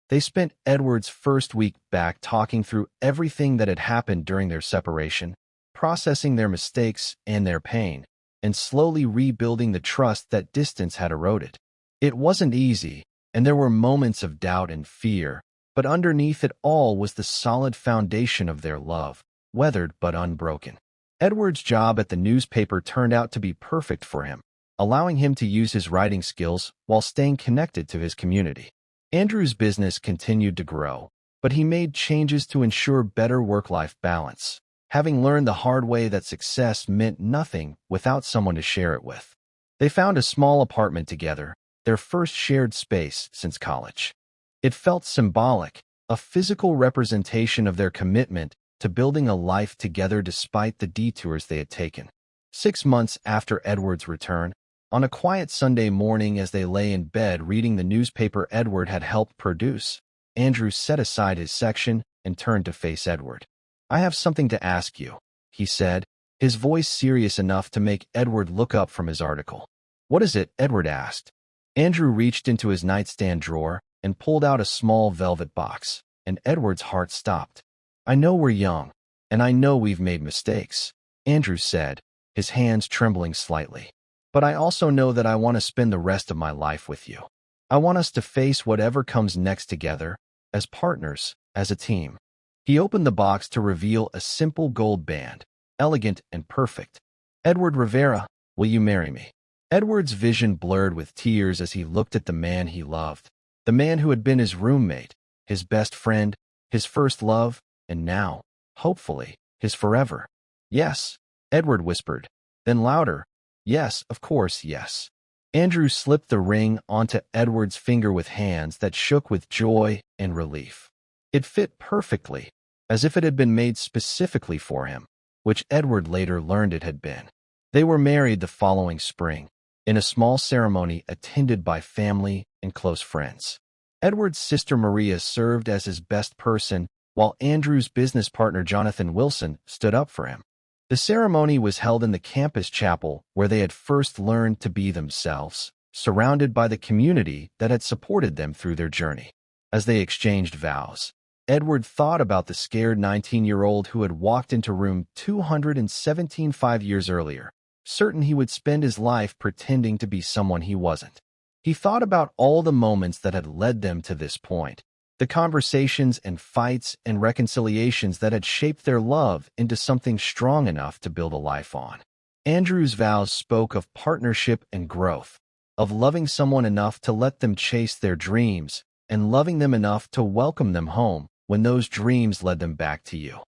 They spent Edward's first week back talking through everything that had happened during their separation, processing their mistakes and their pain, and slowly rebuilding the trust that distance had eroded. It wasn't easy, and there were moments of doubt and fear, but underneath it all was the solid foundation of their love, weathered but unbroken. Edward's job at the newspaper turned out to be perfect for him, allowing him to use his writing skills while staying connected to his community. Andrew's business continued to grow, but he made changes to ensure better work-life balance, having learned the hard way that success meant nothing without someone to share it with. They found a small apartment together, their first shared space since college. It felt symbolic, a physical representation of their commitment to building a life together despite the detours they had taken. 6 months after Edward's return, on a quiet Sunday morning as they lay in bed reading the newspaper Edward had helped produce, Andrew set aside his section and turned to face Edward. I have something to ask you, he said, his voice serious enough to make Edward look up from his article. What is it? Edward asked. Andrew reached into his nightstand drawer and pulled out a small velvet box, and Edward's heart stopped. I know we're young, and I know we've made mistakes, Andrew said, his hands trembling slightly. But I also know that I want to spend the rest of my life with you. I want us to face whatever comes next together, as partners, as a team. He opened the box to reveal a simple gold band, elegant and perfect. Edward Rivera, will you marry me? Edward's vision blurred with tears as he looked at the man he loved, the man who had been his roommate, his best friend, his first love, and now, hopefully, his forever. Yes, Edward whispered, then louder. Yes, of course, yes. Andrew slipped the ring onto Edward's finger with hands that shook with joy and relief. It fit perfectly, as if it had been made specifically for him, which Edward later learned it had been. They were married the following spring, in a small ceremony attended by family and close friends. Edward's sister Maria served as his best person, while Andrew's business partner Jonathan Wilson stood up for him. The ceremony was held in the campus chapel where they had first learned to be themselves, surrounded by the community that had supported them through their journey. As they exchanged vows, Edward thought about the scared 19-year-old who had walked into room 217 5 years earlier, certain he would spend his life pretending to be someone he wasn't. He thought about all the moments that had led them to this point, the conversations and fights and reconciliations that had shaped their love into something strong enough to build a life on. Andrew's vows spoke of partnership and growth, of loving someone enough to let them chase their dreams, and loving them enough to welcome them home when those dreams led them back to you.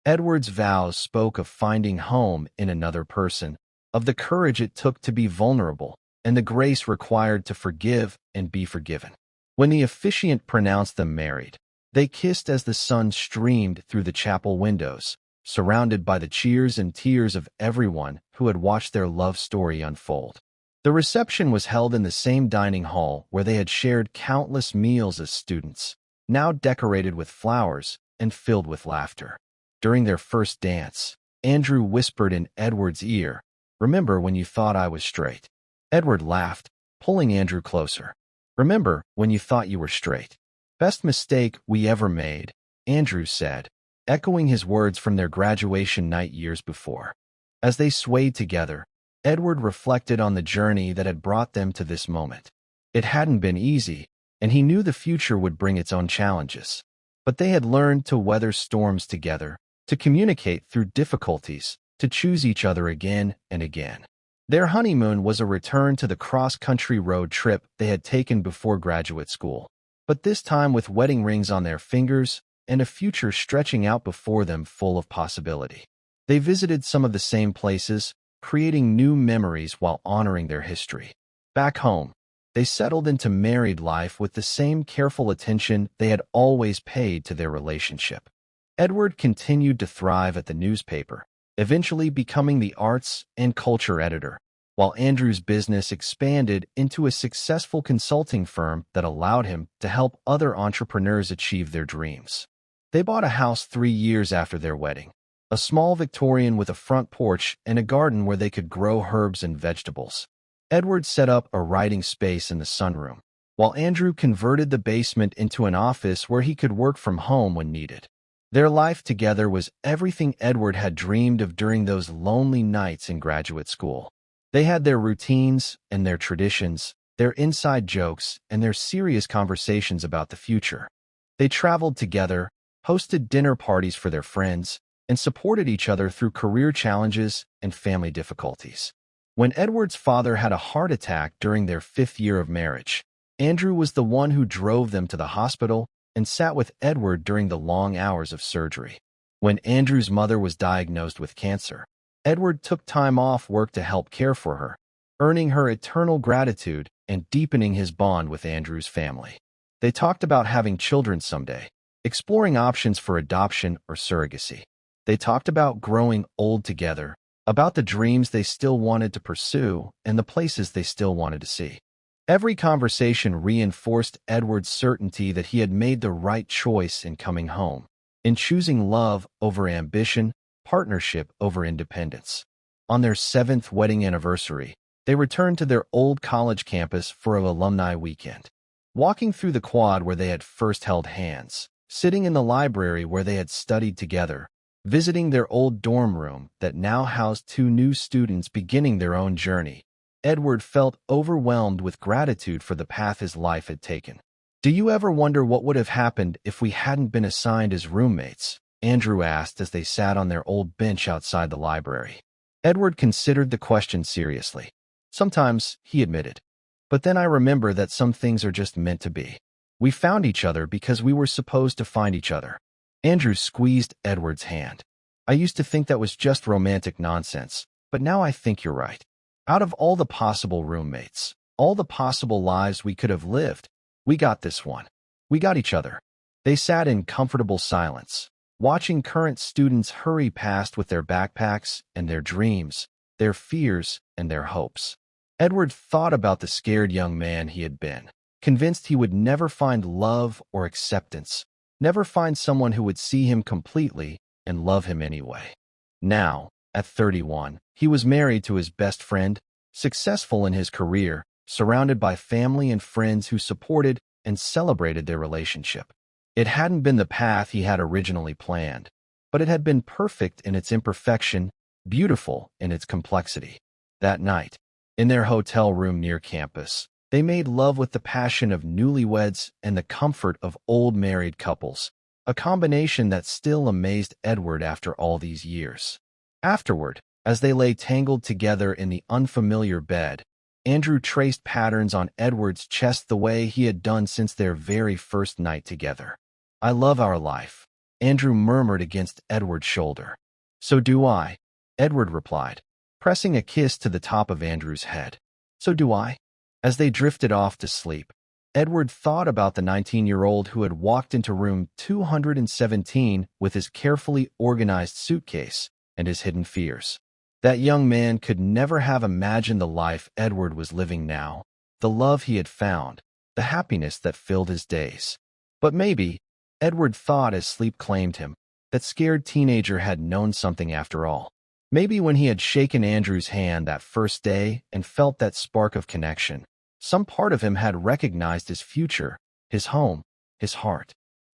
Edward's vows spoke of finding home in another person, of the courage it took to be vulnerable, and the grace required to forgive and be forgiven. When the officiant pronounced them married, they kissed as the sun streamed through the chapel windows, surrounded by the cheers and tears of everyone who had watched their love story unfold. The reception was held in the same dining hall where they had shared countless meals as students, now decorated with flowers and filled with laughter. During their first dance, Andrew whispered in Edward's ear, Remember when you thought I was straight? Edward laughed, pulling Andrew closer. Remember when you thought you were straight? Best mistake we ever made, Andrew said, echoing his words from their graduation night years before. As they swayed together, Edward reflected on the journey that had brought them to this moment. It hadn't been easy, and he knew the future would bring its own challenges. But they had learned to weather storms together, to communicate through difficulties, to choose each other again and again. Their honeymoon was a return to the cross-country road trip they had taken before graduate school, but this time with wedding rings on their fingers and a future stretching out before them full of possibility. They visited some of the same places, creating new memories while honoring their history. Back home, they settled into married life with the same careful attention they had always paid to their relationship. Edward continued to thrive at the newspaper, eventually becoming the arts and culture editor, while Andrew's business expanded into a successful consulting firm that allowed him to help other entrepreneurs achieve their dreams. They bought a house 3 years after their wedding, a small Victorian with a front porch and a garden where they could grow herbs and vegetables. Edward set up a writing space in the sunroom, while Andrew converted the basement into an office where he could work from home when needed. Their life together was everything Edward had dreamed of during those lonely nights in graduate school. They had their routines and their traditions, their inside jokes and their serious conversations about the future. They traveled together, hosted dinner parties for their friends, and supported each other through career challenges and family difficulties. When Edward's father had a heart attack during their 5th year of marriage, Andrew was the one who drove them to the hospital and sat with Edward during the long hours of surgery. When Andrew's mother was diagnosed with cancer, Edward took time off work to help care for her, earning her eternal gratitude and deepening his bond with Andrew's family. They talked about having children someday, exploring options for adoption or surrogacy. They talked about growing old together, about the dreams they still wanted to pursue and the places they still wanted to see. Every conversation reinforced Edward's certainty that he had made the right choice in coming home, in choosing love over ambition, partnership over independence. On their 7th wedding anniversary, they returned to their old college campus for an alumni weekend. Walking through the quad where they had first held hands, sitting in the library where they had studied together, visiting their old dorm room that now housed 2 new students beginning their own journey, Edward felt overwhelmed with gratitude for the path his life had taken. "Do you ever wonder what would have happened if we hadn't been assigned as roommates?" Andrew asked as they sat on their old bench outside the library. Edward considered the question seriously. "Sometimes," he admitted. "But then I remember that some things are just meant to be. We found each other because we were supposed to find each other." Andrew squeezed Edward's hand. "I used to think that was just romantic nonsense, but now I think you're right. Out of all the possible roommates, all the possible lives we could have lived, we got this one. We got each other." They sat in comfortable silence, watching current students hurry past with their backpacks and their dreams, their fears and their hopes. Edward thought about the scared young man he had been, convinced he would never find love or acceptance, never find someone who would see him completely and love him anyway. Now, at 31, he was married to his best friend, successful in his career, surrounded by family and friends who supported and celebrated their relationship. It hadn't been the path he had originally planned, but it had been perfect in its imperfection, beautiful in its complexity. That night, in their hotel room near campus, they made love with the passion of newlyweds and the comfort of old married couples, a combination that still amazed Edward after all these years. Afterward, as they lay tangled together in the unfamiliar bed, Andrew traced patterns on Edward's chest the way he had done since their very first night together. "I love our life," Andrew murmured against Edward's shoulder. "So do I," Edward replied, pressing a kiss to the top of Andrew's head. "So do I." As they drifted off to sleep, Edward thought about the 19-year-old who had walked into room 217 with his carefully organized suitcase and his hidden fears. That young man could never have imagined the life Edward was living now, the love he had found, the happiness that filled his days. But maybe, Edward thought as sleep claimed him, that scared teenager had known something after all. Maybe when he had shaken Andrew's hand that first day and felt that spark of connection, some part of him had recognized his future, his home, his heart.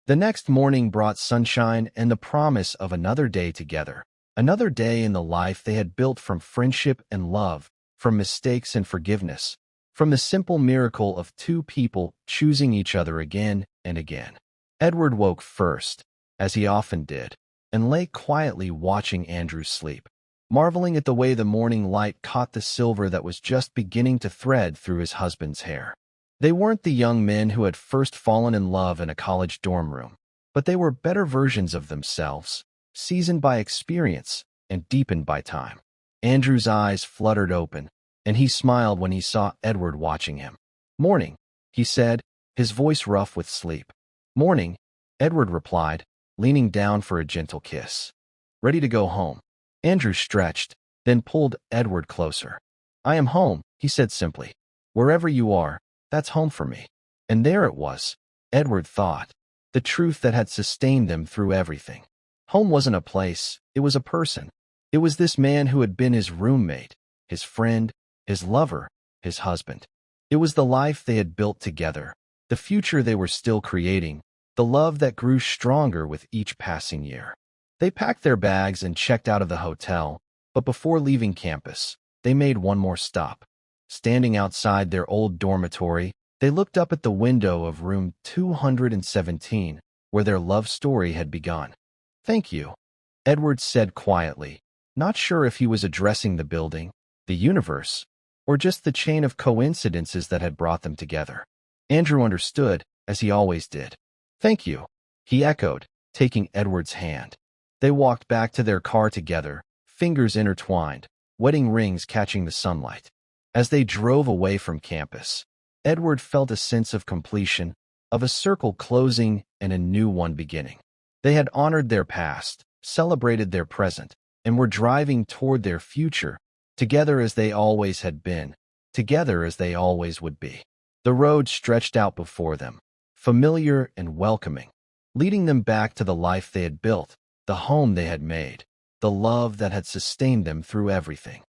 The next morning brought sunshine and the promise of another day together, another day in the life they had built from friendship and love, from mistakes and forgiveness, from the simple miracle of two people choosing each other again and again. Edward woke first, as he often did, and lay quietly watching Andrew sleep, marveling at the way the morning light caught the silver that was just beginning to thread through his husband's hair. They weren't the young men who had first fallen in love in a college dorm room, but they were better versions of themselves, seasoned by experience and deepened by time. Andrew's eyes fluttered open, and he smiled when he saw Edward watching him. "Morning," he said, his voice rough with sleep. "Morning," Edward replied, leaning down for a gentle kiss. "Ready to go home?" Andrew stretched, then pulled Edward closer. "I am home," he said simply. "Wherever you are, that's home for me." And there it was, Edward thought, the truth that had sustained them through everything. Home wasn't a place, it was a person. It was this man who had been his roommate, his friend, his lover, his husband. It was the life they had built together, the future they were still creating, the love that grew stronger with each passing year. They packed their bags and checked out of the hotel, but before leaving campus, they made one more stop. Standing outside their old dormitory, they looked up at the window of room 217, where their love story had begun. "Thank you," Edward said quietly, not sure if he was addressing the building, the universe, or just the chain of coincidences that had brought them together. Andrew understood, as he always did. "Thank you," he echoed, taking Edward's hand. They walked back to their car together, fingers intertwined, wedding rings catching the sunlight. As they drove away from campus, Edward felt a sense of completion, of a circle closing and a new one beginning. They had honored their past, celebrated their present, and were driving toward their future, together as they always had been, together as they always would be. The road stretched out before them, familiar and welcoming, leading them back to the life they had built, the home they had made, the love that had sustained them through everything.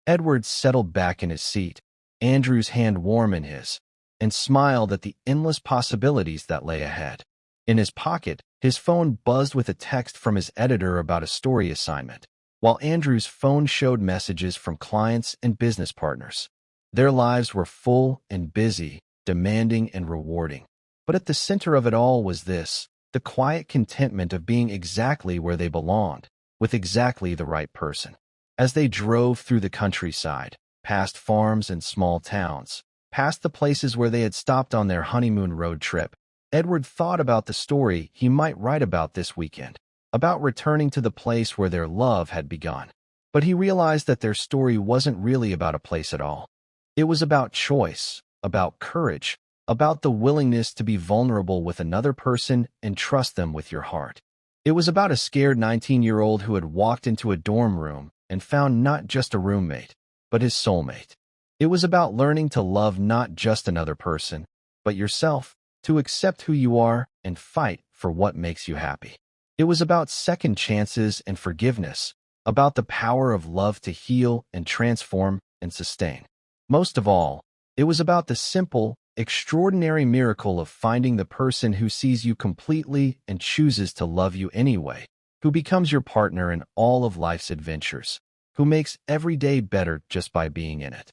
Edward settled back in his seat, Andrew's hand warm in his, and smiled at the endless possibilities that lay ahead. In his pocket, his phone buzzed with a text from his editor about a story assignment, while Andrew's phone showed messages from clients and business partners. Their lives were full and busy, demanding and rewarding. But at the center of it all was this, the quiet contentment of being exactly where they belonged, with exactly the right person. As they drove through the countryside, past farms and small towns, past the places where they had stopped on their honeymoon road trip, Edward thought about the story he might write about this weekend, about returning to the place where their love had begun. But he realized that their story wasn't really about a place at all. It was about choice, about courage, about the willingness to be vulnerable with another person and trust them with your heart. It was about a scared 19-year-old who had walked into a dorm room and found not just a roommate, but his soulmate. It was about learning to love not just another person, but yourself, to accept who you are and fight for what makes you happy. It was about second chances and forgiveness, about the power of love to heal and transform and sustain. Most of all, it was about the simple, extraordinary miracle of finding the person who sees you completely and chooses to love you anyway, who becomes your partner in all of life's adventures, who makes every day better just by being in it.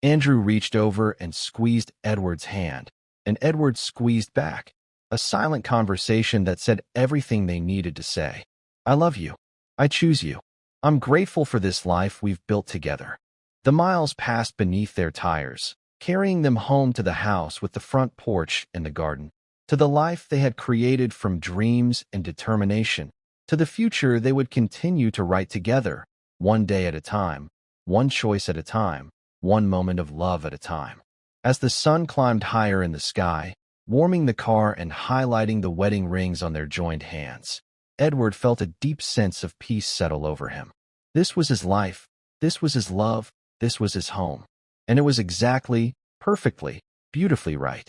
Andrew reached over and squeezed Edward's hand, and Edward squeezed back, a silent conversation that said everything they needed to say. "I love you. I choose you. I'm grateful for this life we've built together." The miles passed beneath their tires, carrying them home to the house with the front porch and the garden, to the life they had created from dreams and determination, to the future they would continue to write together, one day at a time, one choice at a time, one moment of love at a time. As the sun climbed higher in the sky, warming the car and highlighting the wedding rings on their joined hands, Edward felt a deep sense of peace settle over him. This was his life, this was his love, this was his home. And it was exactly, perfectly, beautifully right.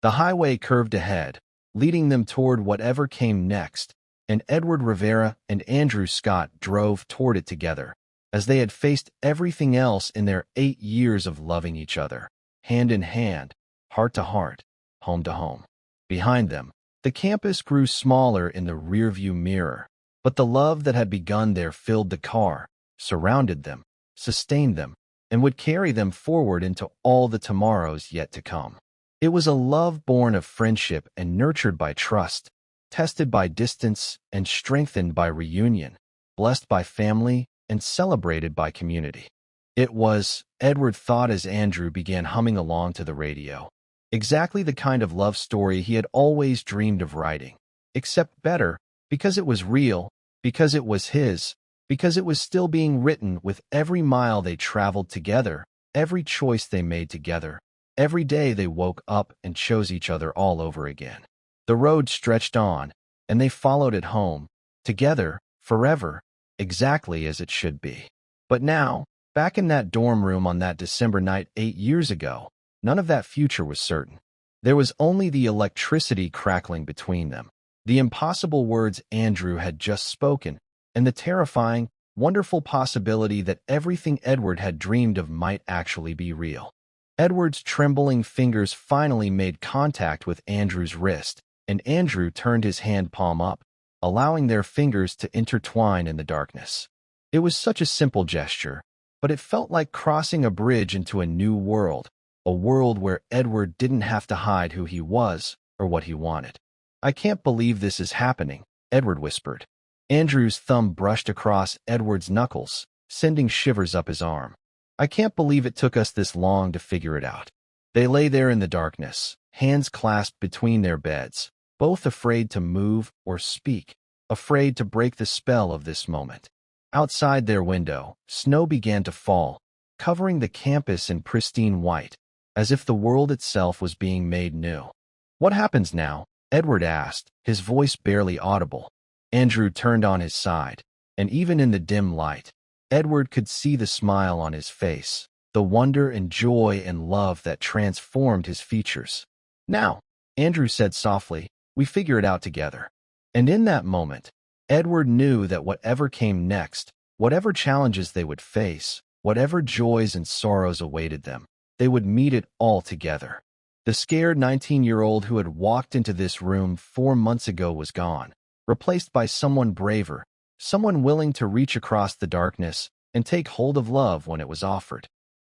The highway curved ahead, leading them toward whatever came next, and Edward Rivera and Andrew Scott drove toward it together, as they had faced everything else in their 8 years of loving each other, hand in hand, heart to heart, home to home. Behind them, the campus grew smaller in the rearview mirror, but the love that had begun there filled the car, surrounded them, sustained them, and would carry them forward into all the tomorrows yet to come. It was a love born of friendship and nurtured by trust, tested by distance and strengthened by reunion, blessed by family and celebrated by community. It was, Edward thought as Andrew began humming along to the radio, exactly the kind of love story he had always dreamed of writing, except better, because it was real, because it was his, because it was still being written with every mile they traveled together, every choice they made together, every day they woke up and chose each other all over again. The road stretched on, and they followed it home, together, forever, exactly as it should be. But now, back in that dorm room on that December night 8 years ago, none of that future was certain. There was only the electricity crackling between them, the impossible words Andrew had just spoken, and the terrifying, wonderful possibility that everything Edward had dreamed of might actually be real. Edward's trembling fingers finally made contact with Andrew's wrist, and Andrew turned his hand palm up, allowing their fingers to intertwine in the darkness. It was such a simple gesture, but it felt like crossing a bridge into a new world, a world where Edward didn't have to hide who he was or what he wanted. "I can't believe this is happening," Edward whispered. Andrew's thumb brushed across Edward's knuckles, sending shivers up his arm. "I can't believe it took us this long to figure it out." They lay there in the darkness, hands clasped between their beds, both afraid to move or speak, afraid to break the spell of this moment. Outside their window, snow began to fall, covering the campus in pristine white, as if the world itself was being made new. "What happens now?" Edward asked, his voice barely audible. Andrew turned on his side, and even in the dim light, Edward could see the smile on his face, the wonder and joy and love that transformed his features. "Now," Andrew said softly, "we figure it out together." And in that moment, Edward knew that whatever came next, whatever challenges they would face, whatever joys and sorrows awaited them, they would meet it all together. The scared 19-year-old who had walked into this room 4 months ago was gone, replaced by someone braver, someone willing to reach across the darkness and take hold of love when it was offered.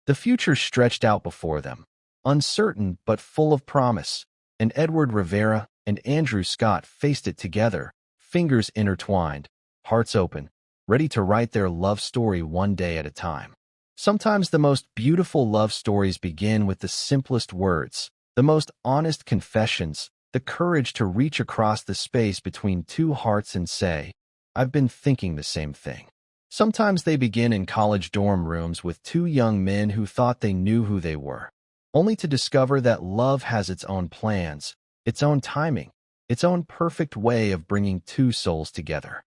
The future stretched out before them, uncertain but full of promise, and Edward Rivera and Andrew Scott faced it together, fingers intertwined, hearts open, ready to write their love story one day at a time. Sometimes the most beautiful love stories begin with the simplest words, the most honest confessions, the courage to reach across the space between two hearts and say, "I've been thinking the same thing." Sometimes they begin in college dorm rooms with two young men who thought they knew who they were, only to discover that love has its own plans, its own timing, its own perfect way of bringing two souls together.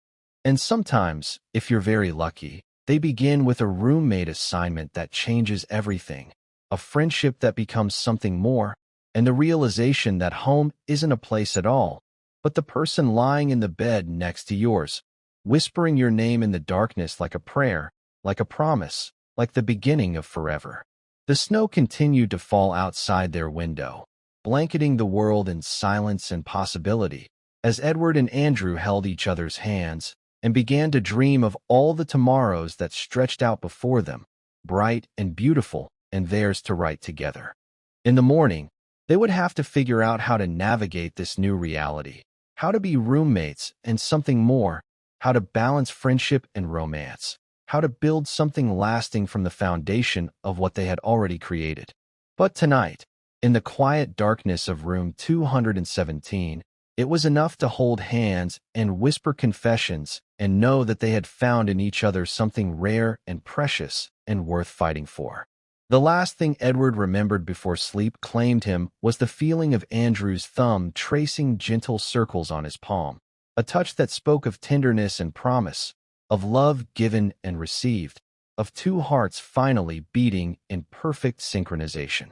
And sometimes, if you're very lucky, they begin with a roommate assignment that changes everything, a friendship that becomes something more, and the realization that home isn't a place at all, but the person lying in the bed next to yours, whispering your name in the darkness like a prayer, like a promise, like the beginning of forever. The snow continued to fall outside their window, blanketing the world in silence and possibility, as Edward and Andrew held each other's hands and began to dream of all the tomorrows that stretched out before them, bright and beautiful, and theirs to write together. In the morning, they would have to figure out how to navigate this new reality, how to be roommates and something more, how to balance friendship and romance, how to build something lasting from the foundation of what they had already created. But tonight, in the quiet darkness of room 217, it was enough to hold hands and whisper confessions and know that they had found in each other something rare and precious and worth fighting for. The last thing Edward remembered before sleep claimed him was the feeling of Andrew's thumb tracing gentle circles on his palm, a touch that spoke of tenderness and promise, of love given and received, of two hearts finally beating in perfect synchronization.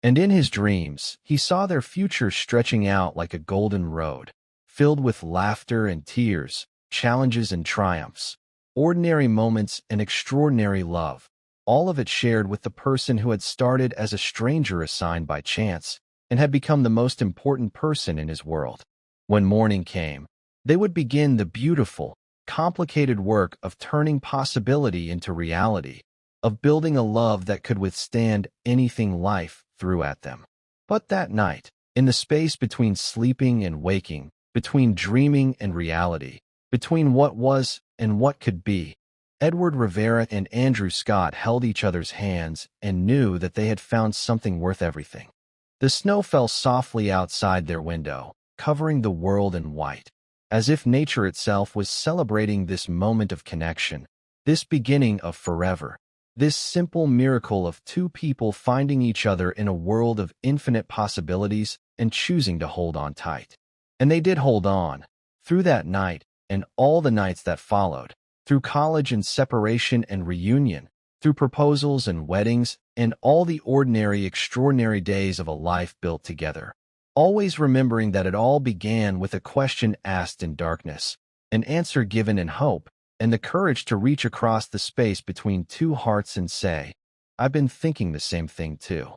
And in his dreams, he saw their future stretching out like a golden road, filled with laughter and tears, challenges and triumphs, Ordinary moments and extraordinary love, all of it shared with the person who had started as a stranger assigned by chance and had become the most important person in his world. When morning came, they would begin the beautiful, complicated work of turning possibility into reality, of building a love that could withstand anything life threw at them. But that night, in the space between sleeping and waking, between dreaming and reality, between what was and what could be, Edward Rivera and Andrew Scott held each other's hands and knew that they had found something worth everything. The snow fell softly outside their window, covering the world in white, as if nature itself was celebrating this moment of connection, this beginning of forever, this simple miracle of two people finding each other in a world of infinite possibilities and choosing to hold on tight. And they did hold on, through that night and all the nights that followed, through college and separation and reunion, through proposals and weddings, and all the ordinary, extraordinary days of a life built together. Always remembering that it all began with a question asked in darkness, an answer given in hope, and the courage to reach across the space between two hearts and say, "I've been thinking the same thing too."